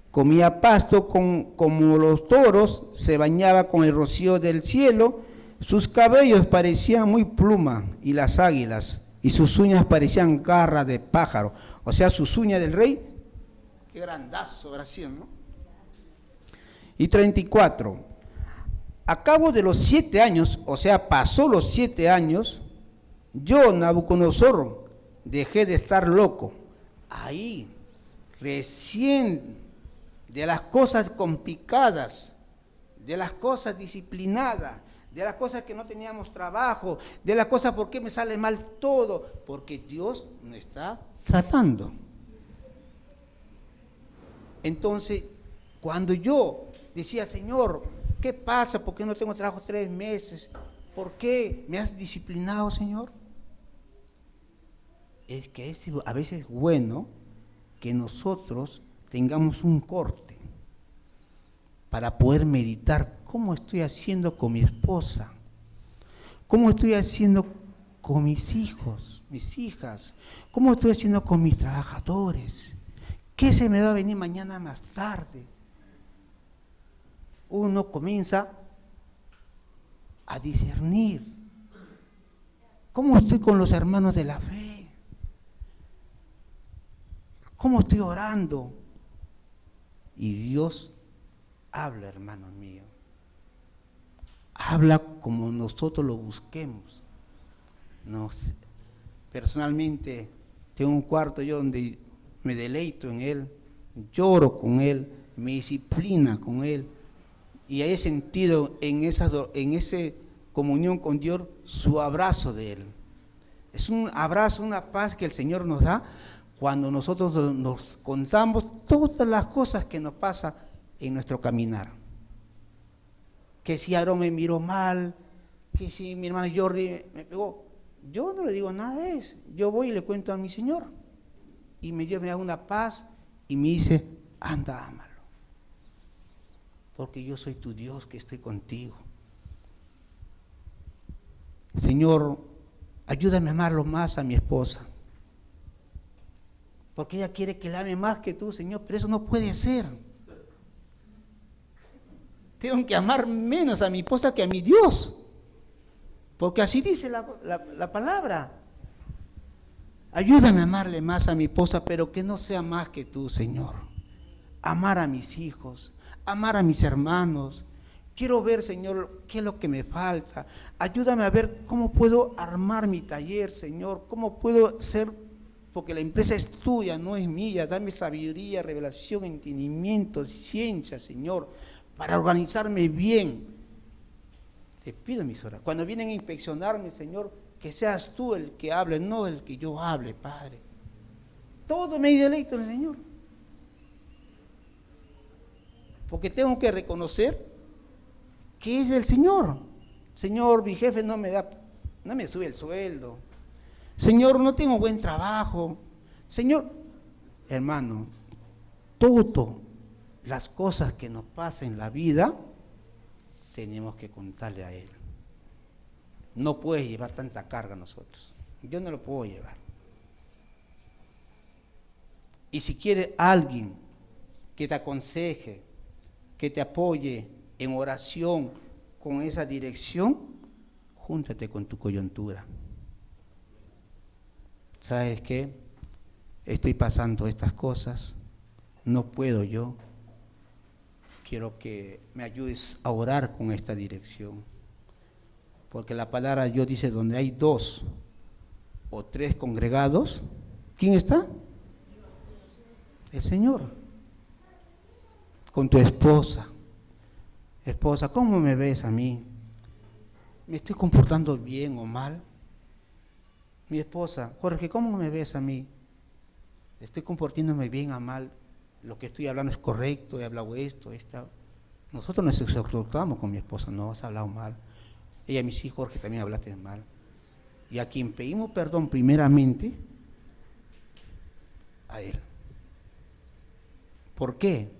comía pasto como los toros, se bañaba con el rocío del cielo, sus cabellos parecían muy pluma y las águilas, y sus uñas parecían garras de pájaro. O sea, sus uñas del rey, qué grandazo Brasil, ¿no? Y 34, a cabo de los 7 años, o sea, pasó los 7 años, yo, Nabucodonosor, dejé de estar loco. Ahí, recién, de las cosas complicadas, de las cosas disciplinadas, de las cosas que no teníamos trabajo, de las cosas por qué me sale mal todo, porque Dios me está tratando. Entonces, cuando yo decía, Señor, ¿qué pasa? ¿Por qué no tengo trabajo 3 meses? ¿Por qué me has disciplinado, Señor? Es que es a veces bueno que nosotros tengamos un corte para poder meditar cómo estoy haciendo con mi esposa, cómo estoy haciendo con mis hijos, mis hijas, cómo estoy haciendo con mis trabajadores, qué se me va a venir mañana más tarde. Uno comienza a discernir cómo estoy con los hermanos de la fe, cómo estoy orando. Y Dios habla, hermanos míos, habla como nosotros lo busquemos. Personalmente tengo un cuarto yo donde me deleito en Él, lloro con Él, me disciplina con Él, y he sentido en esa comunión con Dios su abrazo de Él. Es un abrazo, una paz que el Señor nos da cuando nosotros nos contamos todas las cosas que nos pasan en nuestro caminar. Que si Aarón me miró mal, que si mi hermano Jordi me pegó, yo no le digo nada de eso. Yo voy y le cuento a mi Señor, y Dios me da una paz y me dice, anda, ámalo, porque yo soy tu Dios que estoy contigo. Señor, ayúdame a amarlo más a mi esposa, porque ella quiere que la ame más que tú, Señor, pero eso no puede ser. Tengo que amar menos a mi esposa que a mi Dios, porque así dice la palabra. Ayúdame a amarle más a mi esposa, pero que no sea más que tú, Señor. Amar a mis hijos, amar a mis hermanos. Quiero ver, Señor, qué es lo que me falta. Ayúdame a ver cómo puedo armar mi taller, Señor. Cómo puedo ser, porque la empresa es tuya, no es mía. Dame sabiduría, revelación, entendimiento, ciencia, Señor, para organizarme bien. Te pido mis oraciones. Cuando vienen a inspeccionarme, Señor, que seas tú el que hable, no el que yo hable, Padre. Todo me deleito en el Señor. Porque tengo que reconocer que es el Señor. Señor, mi jefe no me sube el sueldo. Señor, no tengo buen trabajo. Señor, hermano, todas las cosas que nos pasan en la vida, tenemos que contarle a Él. No puedes llevar tanta carga nosotros. Yo no lo puedo llevar. Y si quiere alguien que te aconseje, que te apoye en oración con esa dirección, júntate con tu coyuntura. ¿Sabes qué? Estoy pasando estas cosas, no puedo yo. Quiero que me ayudes a orar con esta dirección. Porque la palabra de Dios dice, donde hay 2 o 3 congregados, ¿quién está? El Señor. Con tu esposa. Esposa, ¿cómo me ves a mí? ¿Me estoy comportando bien o mal? Mi esposa, Jorge, ¿cómo me ves a mí? ¿Estoy comportándome bien o mal? ¿Lo que estoy hablando es correcto? ¿He hablado esto? Nosotros nos exhortamos con mi esposa, no has hablado mal. Ella me dice, Jorge, también hablaste mal. Y a quien pedimos perdón primeramente, a Él. ¿Por qué?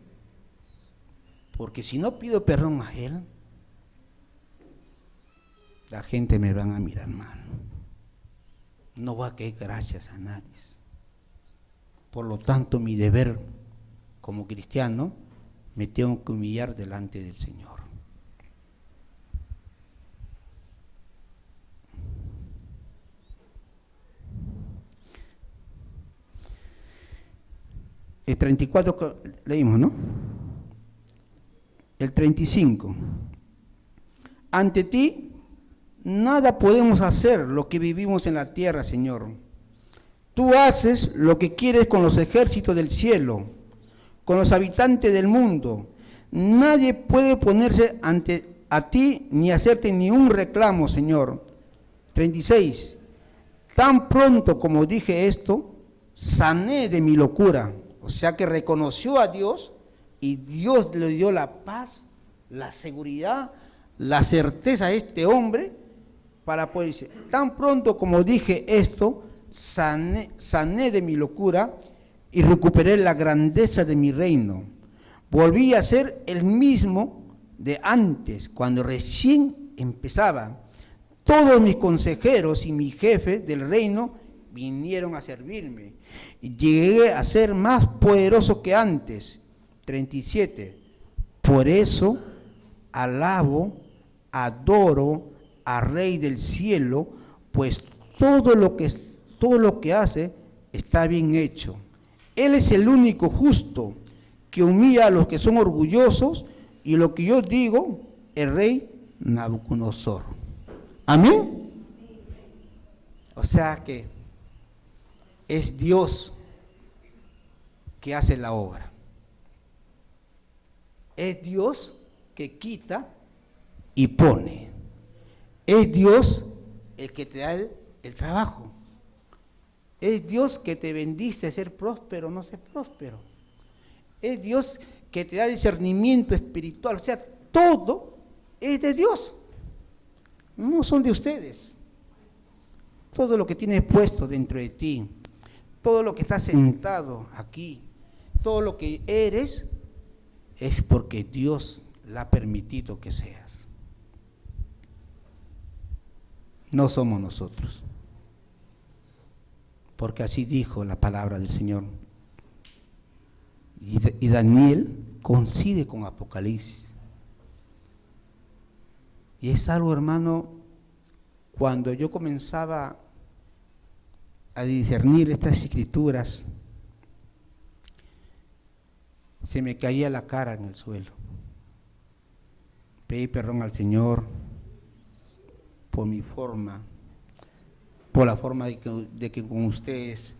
Porque si no pido perdón a Él, la gente me van a mirar mal. No voy a caer gracias a nadie. Por lo tanto, mi deber como cristiano, me tengo que humillar delante del Señor. El 34 leímos, ¿no? El 35. Ante ti nada podemos hacer lo que vivimos en la tierra, Señor. Tú haces lo que quieres con los ejércitos del cielo, con los habitantes del mundo. Nadie puede ponerse ante a ti ni hacerte ni un reclamo, Señor. 36. Tan pronto como dije esto, sané de mi locura. O sea que reconoció a Dios Y Dios le dio la paz, la seguridad, la certeza a este hombre para poder decir, tan pronto como dije esto, sané de mi locura y recuperé la grandeza de mi reino. Volví a ser el mismo de antes, cuando recién empezaba. Todos mis consejeros y mi jefe del reino vinieron a servirme. Y llegué a ser más poderoso que antes. 37. Por eso alabo, adoro al Rey del cielo, pues todo lo que hace está bien hecho. Él es el único justo que humilla a los que son orgullosos, y lo que yo digo, el rey Nabucodonosor. ¿Amén? O sea que es Dios que hace la obra. Es Dios que quita y pone. Es Dios el que te da el trabajo. Es Dios que te bendice ser próspero o no ser próspero. Es Dios que te da discernimiento espiritual. O sea, todo es de Dios. No son de ustedes. Todo lo que tienes puesto dentro de ti, todo lo que está sentado aquí, todo lo que eres, es porque Dios le ha permitido que seas. No somos nosotros. Porque así dijo la palabra del Señor. Y Daniel coincide con Apocalipsis. Y es algo, hermano, cuando yo comenzaba a discernir estas escrituras, se me caía la cara en el suelo. Pedí perdón al Señor por mi forma, por la forma de que con ustedes,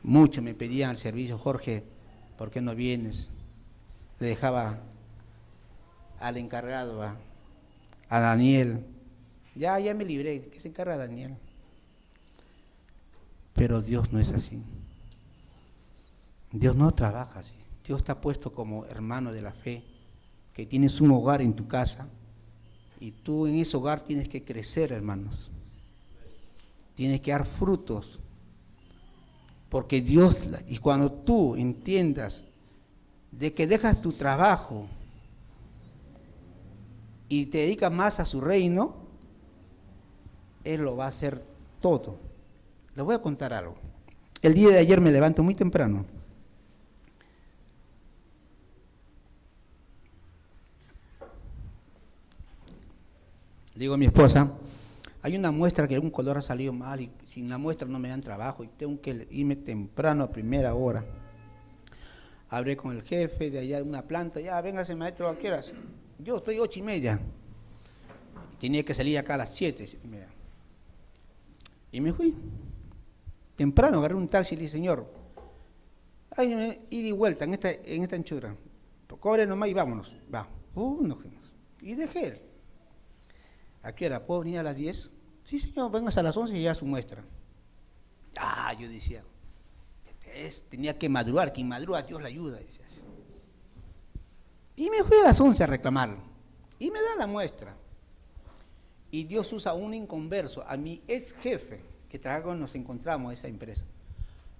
muchos me pedían el servicio. Jorge, ¿por qué no vienes? Le dejaba al encargado, a Daniel. Ya me libré, ¿qué se encarga Daniel? Pero Dios no es así. Dios no trabaja así. Dios te ha puesto como hermano de la fe, que tienes un hogar en tu casa, y tú en ese hogar tienes que crecer, hermanos. Tienes que dar frutos. Porque Dios, y cuando tú entiendas de que dejas tu trabajo y te dedicas más a su reino, Él lo va a hacer todo. Les voy a contar algo. El día de ayer me levanto muy temprano. Le digo a mi esposa, hay una muestra que algún color ha salido mal y sin la muestra no me dan trabajo y tengo que irme temprano a primera hora. Hablé con el jefe de allá de una planta, ya véngase maestro, ¿a qué horas? Yo estoy 8:30. Tenía que salir acá a las 7:30. Y me fui. Temprano agarré un taxi y le dije, señor, ida y vuelta en esta anchura. Cobre nomás y vámonos. Va. Nos fuimos. Y dejé. ¿A qué hora? ¿Puedo venir a las 10? Sí, señor, vengas a las 11 y ya su muestra. Yo decía, tenía que madrugar, quien madruga Dios le ayuda. Decía así. Y me fui a las 11 a reclamarlo. Y me da la muestra. Y Dios usa un inconverso, a mi ex jefe, que trabaja con, nos encontramos esa empresa.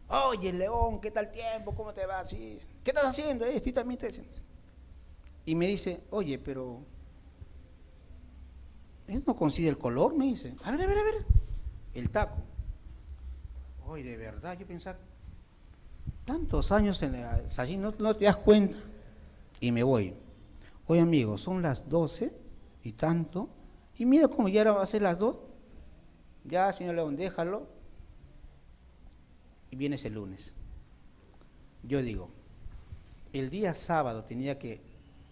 Oye, León, ¿qué tal tiempo? ¿Cómo te va? Sí. ¿Qué estás haciendo? Estoy también te haciendo. Y me dice, oye, pero él no consigue el color, me dice. A ver. El taco. Oye, de verdad, yo pensaba, tantos años allí, no te das cuenta. Y me voy. Oye, amigo, son las 12 y tanto. Y mira cómo ya va a ser las 2. Ya, señor León, déjalo. Y vienes el lunes. Yo digo, el día sábado tenía que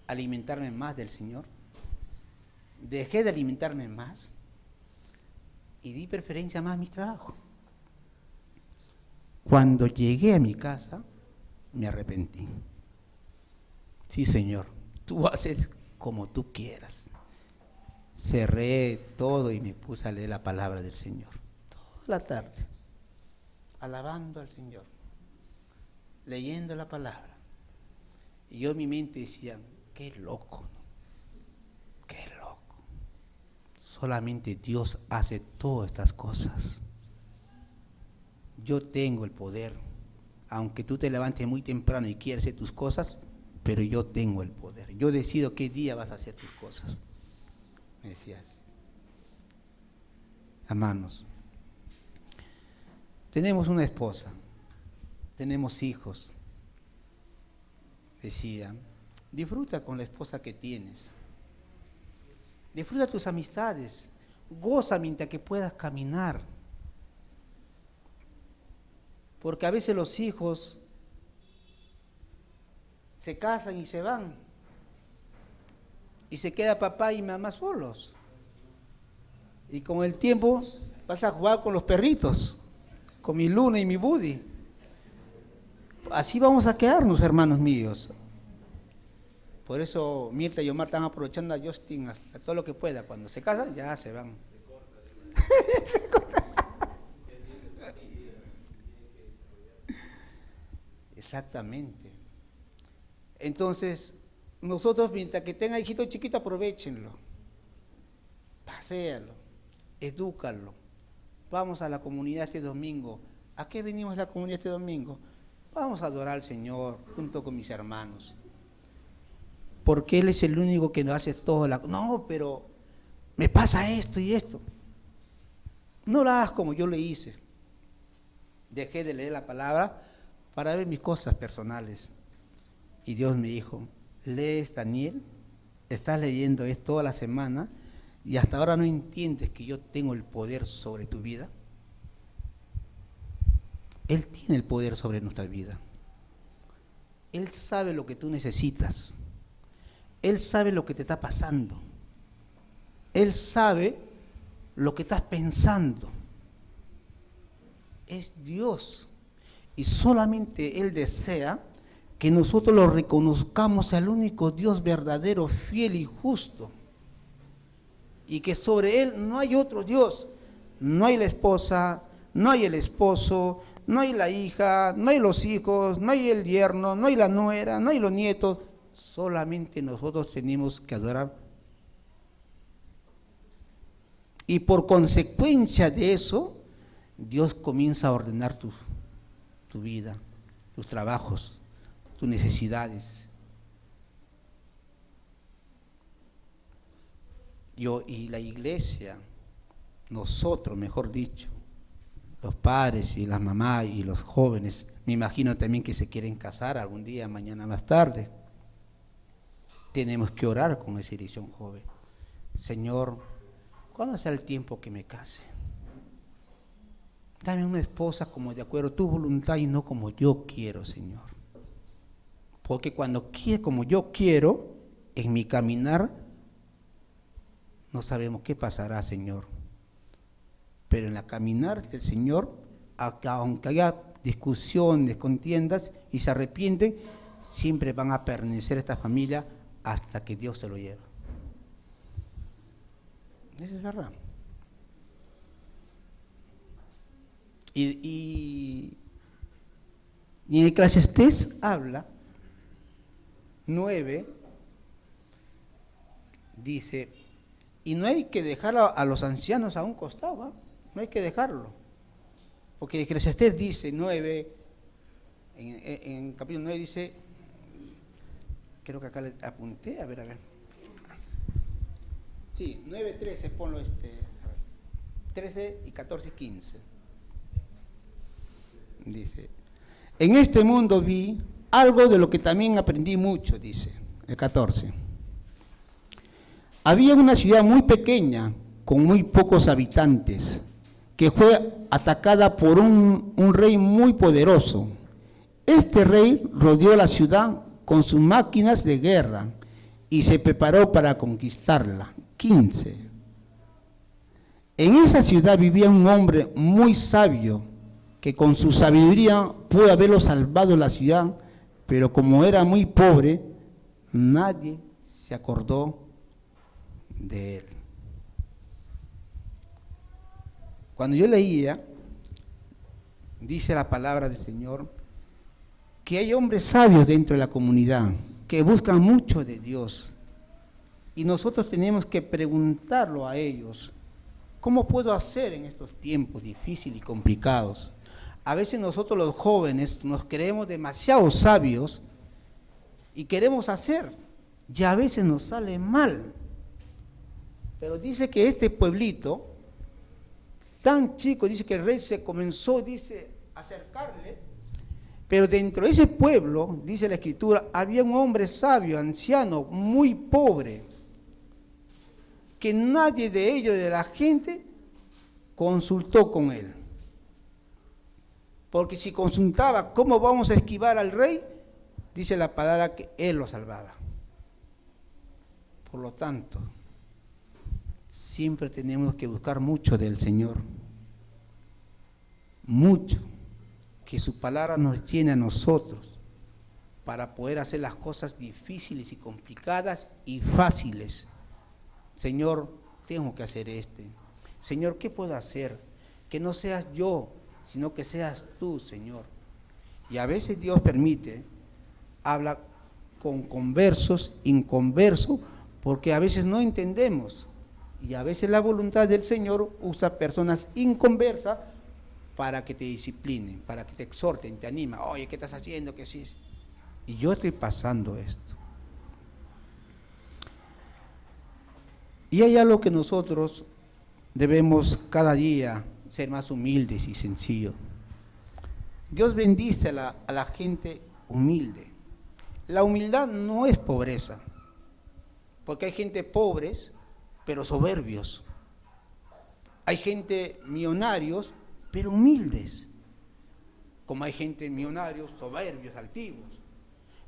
alimentarme más del Señor. Dejé de alimentarme más y di preferencia más a mi trabajo. Cuando llegué a mi casa, me arrepentí. Sí, Señor, tú haces como tú quieras. Cerré todo y me puse a leer la palabra del Señor. Toda la tarde, alabando al Señor, leyendo la palabra. Y yo en mi mente decía, qué loco, ¿no? Qué loco. Solamente Dios hace todas estas cosas. Yo tengo el poder, aunque tú te levantes muy temprano y quieras hacer tus cosas, pero yo tengo el poder. Yo decido qué día vas a hacer tus cosas. Me decías. Hermanos, tenemos una esposa, tenemos hijos. Decía, disfruta con la esposa que tienes. Disfruta tus amistades. Goza mientras que puedas caminar. Porque a veces los hijos se casan y se van. Y se queda papá y mamá solos. Y con el tiempo vas a jugar con los perritos, con mi Luna y mi Buddy. Así vamos a quedarnos, hermanos míos. Por eso Mirta y Omar están aprovechando a Justin hasta todo lo que pueda. Cuando se casan, ya se van. Se corta. Exactamente. Entonces, nosotros mientras que tenga hijito chiquito, aprovechenlo. Paséalo, edúcalo. Vamos a la comunidad este domingo. ¿A qué venimos a la comunidad este domingo? Vamos a adorar al Señor junto con mis hermanos. Porque Él es el único que nos hace todo. No, pero me pasa esto y esto. No lo hagas como yo le hice. Dejé de leer la palabra para ver mis cosas personales. Y Dios me dijo, lees Daniel, estás leyendo esto toda la semana y hasta ahora no entiendes que yo tengo el poder sobre tu vida. Él tiene el poder sobre nuestra vida. Él sabe lo que tú necesitas. Él sabe lo que te está pasando. Él sabe lo que estás pensando. Es Dios. Y solamente Él desea que nosotros lo reconozcamos al único Dios verdadero, fiel y justo. Y que sobre Él no hay otro Dios. No hay la esposa, no hay el esposo, no hay la hija, no hay los hijos, no hay el yerno, no hay la nuera, no hay los nietos. Solamente nosotros tenemos que adorar. Y por consecuencia de eso, Dios comienza a ordenar tu vida, tus trabajos, tus necesidades. Y la iglesia, nosotros, mejor dicho, los padres y las mamás y los jóvenes, me imagino también que se quieren casar algún día, mañana más tarde. Tenemos que orar con esa dirección joven. Señor, ¿cuándo sea el tiempo que me case? Dame una esposa como de acuerdo a tu voluntad y no como yo quiero, Señor. Porque cuando quiero como yo quiero, en mi caminar, no sabemos qué pasará, Señor. Pero en la caminar del Señor, aunque haya discusiones, contiendas y se arrepienten, siempre van a pertenecer a esta familia hasta que Dios se lo lleve. Eso es verdad. Y en Eclesiastés habla 9, dice, y no hay que dejar a los ancianos a un costado, ¿eh? No hay que dejarlo, porque Eclesiastés dice 9, en capítulo 9 dice, creo que acá le apunté, a ver. Sí, 9, 13, ponlo 13 y 14 y 15. Dice, en este mundo vi algo de lo que también aprendí mucho, dice, el 14. Había una ciudad muy pequeña, con muy pocos habitantes, que fue atacada por un rey muy poderoso. Este rey rodeó la ciudad con sus máquinas de guerra y se preparó para conquistarla. 15. En esa ciudad vivía un hombre muy sabio, que con su sabiduría pudo haberlo salvado la ciudad, pero como era muy pobre, nadie se acordó de él. Cuando yo leía, dice la palabra del Señor, que hay hombres sabios dentro de la comunidad, que que buscan mucho de Dios. Y nosotros tenemos que preguntarlo a ellos, ¿cómo puedo hacer en estos tiempos difíciles y complicados? A veces nosotros los jóvenes nos creemos demasiado sabios y queremos hacer, y a veces nos sale mal. Pero dice que este pueblito, tan chico, dice que el rey se comenzó, dice, a acercarle, pero dentro de ese pueblo, dice la Escritura, había un hombre sabio, anciano, muy pobre, que nadie de ellos, de la gente, consultó con él. Porque si consultaba cómo vamos a esquivar al rey, dice la palabra que él lo salvaba. Por lo tanto, siempre tenemos que buscar mucho del Señor. Mucho. Que su palabra nos llene a nosotros para poder hacer las cosas difíciles y complicadas y fáciles. Señor, tengo que hacer Señor, ¿qué puedo hacer? Que no seas yo, sino que seas tú, Señor. Y a veces Dios permite, habla con conversos, inconversos, porque a veces no entendemos. Y a veces la voluntad del Señor usa personas inconversas para que te disciplinen, para que te exhorten, te animen. Oye, ¿qué estás haciendo? ¿Qué sí? Y yo estoy pasando esto. Y hay algo que nosotros debemos cada día ser más humildes y sencillos. Dios bendice a la gente humilde. La humildad no es pobreza, porque hay gente pobres, pero soberbios. Hay gente millonarios, pero humildes. Como hay gente millonarios, soberbios, altivos.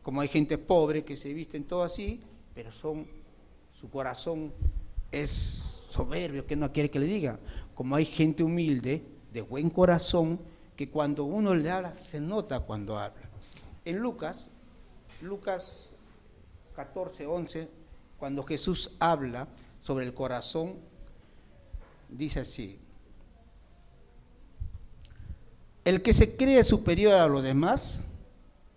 Como hay gente pobre que se visten todo así, pero su corazón es soberbio, que no quiere que le diga. Como hay gente humilde, de buen corazón, que cuando uno le habla, se nota cuando habla. En Lucas 14:11, cuando Jesús habla sobre el corazón, dice así: el que se cree superior a los demás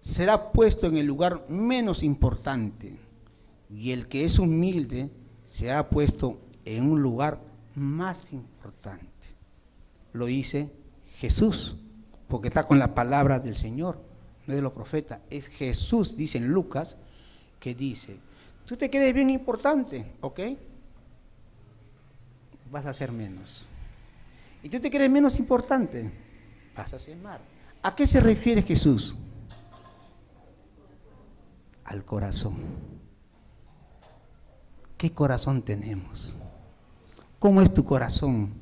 será puesto en el lugar menos importante, y el que es humilde será puesto en un lugar más importante. Lo dice Jesús, porque está con la palabra del Señor, no de los profetas. Es Jesús, dice en Lucas, que dice: tú te crees bien importante, ¿ok? Vas a ser menos. Y tú te crees menos importante, vas a ser más. ¿A qué se refiere Jesús? Al corazón. ¿Qué corazón tenemos? ¿Cómo es tu corazón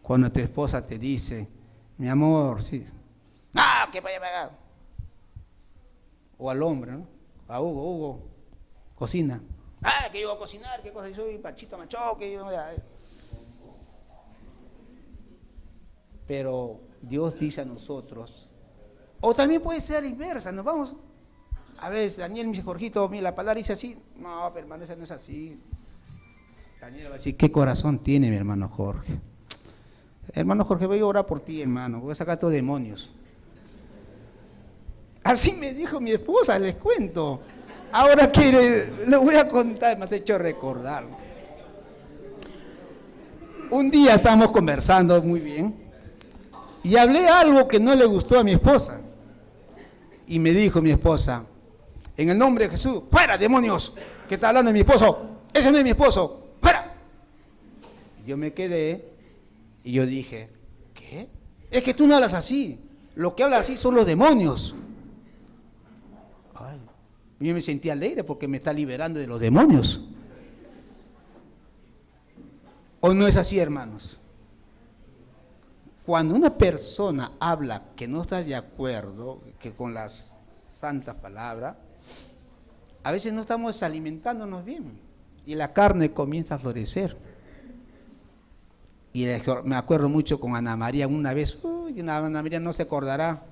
cuando tu esposa te dice: mi amor, sí, no, que vaya a pagar? O al hombre, ¿no? A Hugo, cocina. Que yo voy a cocinar, qué cosa, soy Pachito Macho, que yo voy a... Pero Dios dice a nosotros, o también puede ser inversa, nos vamos. A ver, Daniel me dice: Jorgito, mira, la palabra dice así. No, pero hermano, esa no es así. Daniel va a decir: ¿qué corazón tiene mi hermano Jorge? Hermano Jorge, voy a orar por ti, hermano, voy a sacar tus demonios. Así me dijo mi esposa, les cuento. Ahora que le voy a contar, me has hecho recordar. Un día estábamos conversando muy bien y hablé algo que no le gustó a mi esposa. Y me dijo mi esposa: en el nombre de Jesús, ¡fuera, demonios! ¿Qué está hablando de mi esposo? Ese no es mi esposo, ¡fuera! Yo me quedé y yo dije: ¿qué? Es que tú no hablas así. Lo que hablas así son los demonios. Ay, yo me sentí alegre porque me está liberando de los demonios. ¿O no es así, hermanos? Cuando una persona habla que no está de acuerdo que con las santas palabras, a veces no estamos alimentándonos bien y la carne comienza a florecer. Y me acuerdo mucho con Ana María una vez, Ana María no se acordará,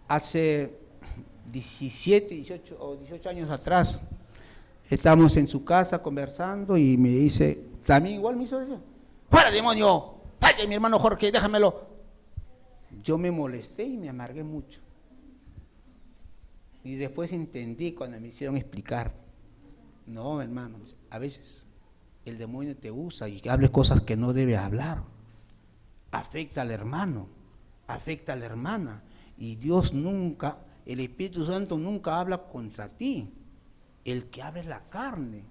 hace 18 años atrás, estábamos en su casa conversando y me dice, también igual me hizo eso: ¡fuera, demonio! ¡Vaya, mi hermano Jorge, déjamelo! Yo me molesté y me amargué mucho. Y después entendí cuando me hicieron explicar. No, hermano, a veces el demonio te usa y hables cosas que no debes hablar. Afecta al hermano, afecta a la hermana. Y Dios nunca, el Espíritu Santo nunca habla contra ti. El que habla es la carne,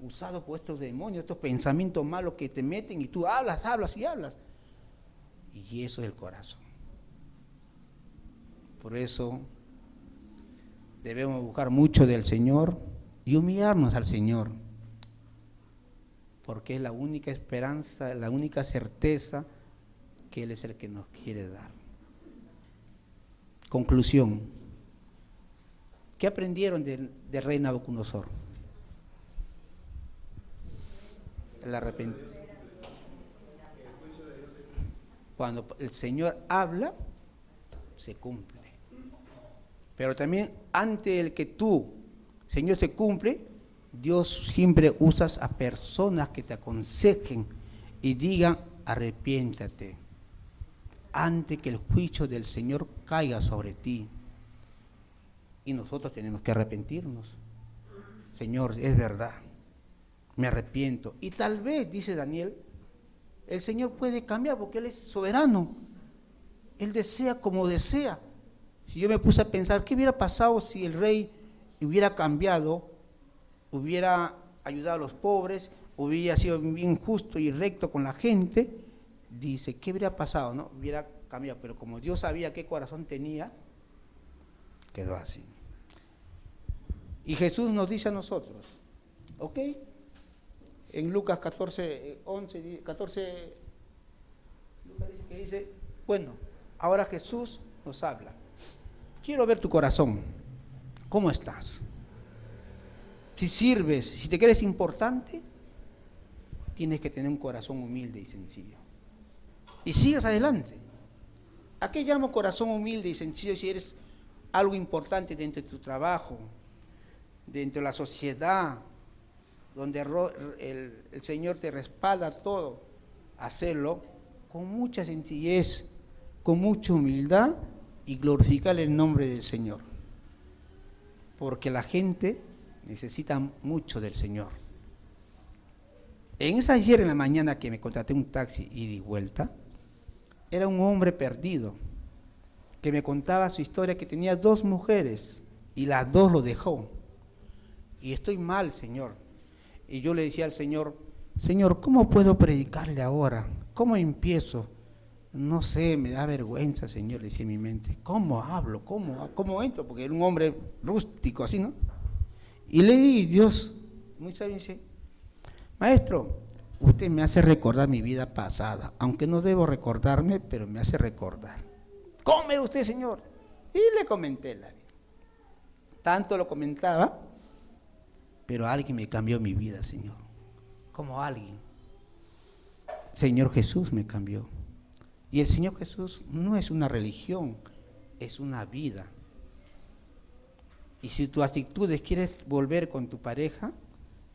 usado por estos demonios, estos pensamientos malos que te meten y tú hablas y hablas. Y eso es el corazón. Por eso debemos buscar mucho del Señor y humillarnos al Señor, porque es la única esperanza, la única certeza que Él es el que nos quiere dar. Conclusión. ¿Qué aprendieron del rey Nabucodonosor? El arrepentimiento. Cuando el Señor habla, se cumple. Pero también antes del que tú, Señor, se cumple, Dios siempre usa a personas que te aconsejen y digan, arrepiéntate, antes que el juicio del Señor caiga sobre ti. Y nosotros tenemos que arrepentirnos. Señor, es verdad, me arrepiento. Y tal vez, dice Daniel, el Señor puede cambiar porque Él es soberano. Él desea como desea. Si yo me puse a pensar, ¿qué hubiera pasado si el rey hubiera cambiado, hubiera ayudado a los pobres, hubiera sido bien justo y recto con la gente? Dice, ¿qué hubiera pasado? No, hubiera cambiado, pero como Dios sabía qué corazón tenía, quedó así. Y Jesús nos dice a nosotros, ¿ok? En Lucas 14, 11, 14, Lucas dice que dice, bueno, ahora Jesús nos habla. Quiero ver tu corazón, ¿cómo estás? Si sirves, si te crees importante, tienes que tener un corazón humilde y sencillo. Y sigas adelante. ¿A qué llamo corazón humilde y sencillo si eres algo importante dentro de tu trabajo, dentro de la sociedad, donde el Señor te respalda todo? Hacerlo con mucha sencillez, con mucha humildad y glorificar el nombre del Señor. Porque la gente necesita mucho del Señor. En esa ayer en la mañana que me contraté un taxi y di vuelta, era un hombre perdido que me contaba su historia, que tenía 2 mujeres y las 2 lo dejó. Y estoy mal, Señor. Y yo le decía al Señor, Señor, ¿cómo puedo predicarle ahora? ¿Cómo empiezo? No sé, me da vergüenza, Señor, le decía en mi mente. ¿Cómo hablo? ¿Cómo entro? Porque era un hombre rústico, así, ¿no? Y le di, Dios, muy sabio, dice, maestro, usted me hace recordar mi vida pasada, aunque no debo recordarme, pero me hace recordar. ¿Cómo era usted, Señor? Y le comenté la vida. Tanto lo comentaba, pero alguien me cambió mi vida, Señor. Como alguien. Señor Jesús me cambió. Y el Señor Jesús no es una religión, es una vida. Y si tus actitudes quieres volver con tu pareja,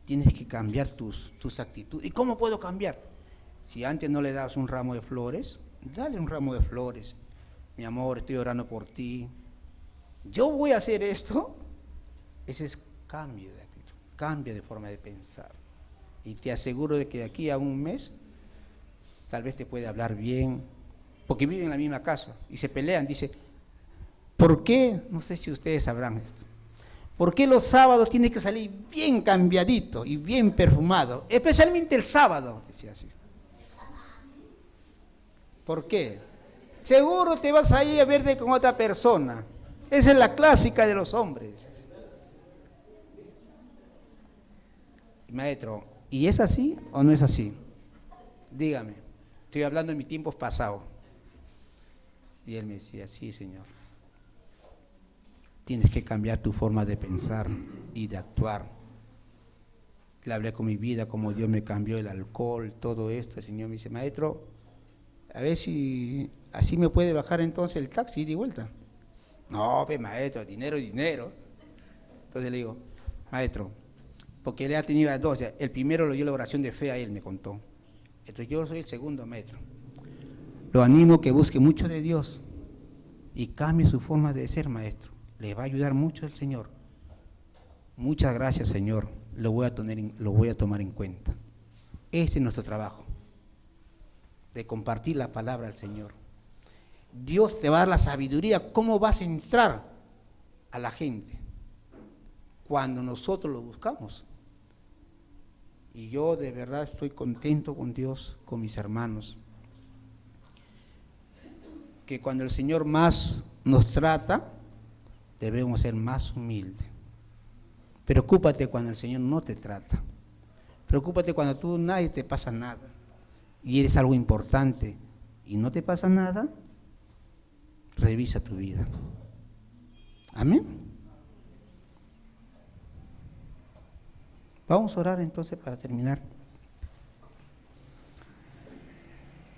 tienes que cambiar tus actitudes. ¿Y cómo puedo cambiar? Si antes no le dabas un ramo de flores, dale un ramo de flores. Mi amor, estoy orando por ti. Yo voy a hacer esto. Ese es cambio de actitud, cambio de forma de pensar. Y te aseguro de que de aquí a un mes, tal vez te puede hablar bien, porque viven en la misma casa y se pelean. Dice, ¿por qué? No sé si ustedes sabrán esto. ¿Por qué los sábados tiene que salir bien cambiadito y bien perfumado? Especialmente el sábado, decía así. ¿Por qué? Seguro te vas a ir a verte con otra persona. Esa es la clásica de los hombres. Maestro, ¿y es así o no es así? Dígame, estoy hablando de mis tiempos pasados. Y él me decía, sí, Señor. Tienes que cambiar tu forma de pensar y de actuar. Le hablé con mi vida, como Dios me cambió el alcohol, todo esto. El Señor me dice, maestro, a ver si así me puede bajar entonces el taxi y de vuelta. No, pues maestro, dinero, dinero. Entonces le digo, maestro, porque él ha tenido a 2, el primero lo dio la oración de fe a él, me contó. Entonces yo soy el segundo, maestro. Lo animo que busque mucho de Dios y cambie su forma de ser, maestro. Le va a ayudar mucho el Señor. Muchas gracias, Señor. Lo voy a tomar en cuenta. Ese es nuestro trabajo, de compartir la palabra del Señor. Dios te va a dar la sabiduría, cómo vas a entrar a la gente cuando nosotros lo buscamos. Y yo de verdad estoy contento con Dios, con mis hermanos, que cuando el Señor más nos trata, debemos ser más humildes. Preocúpate cuando el Señor no te trata. Preocúpate cuando tú nadie te pasa nada y eres algo importante y no te pasa nada. Revisa tu vida. Amén. Vamos a orar entonces para terminar.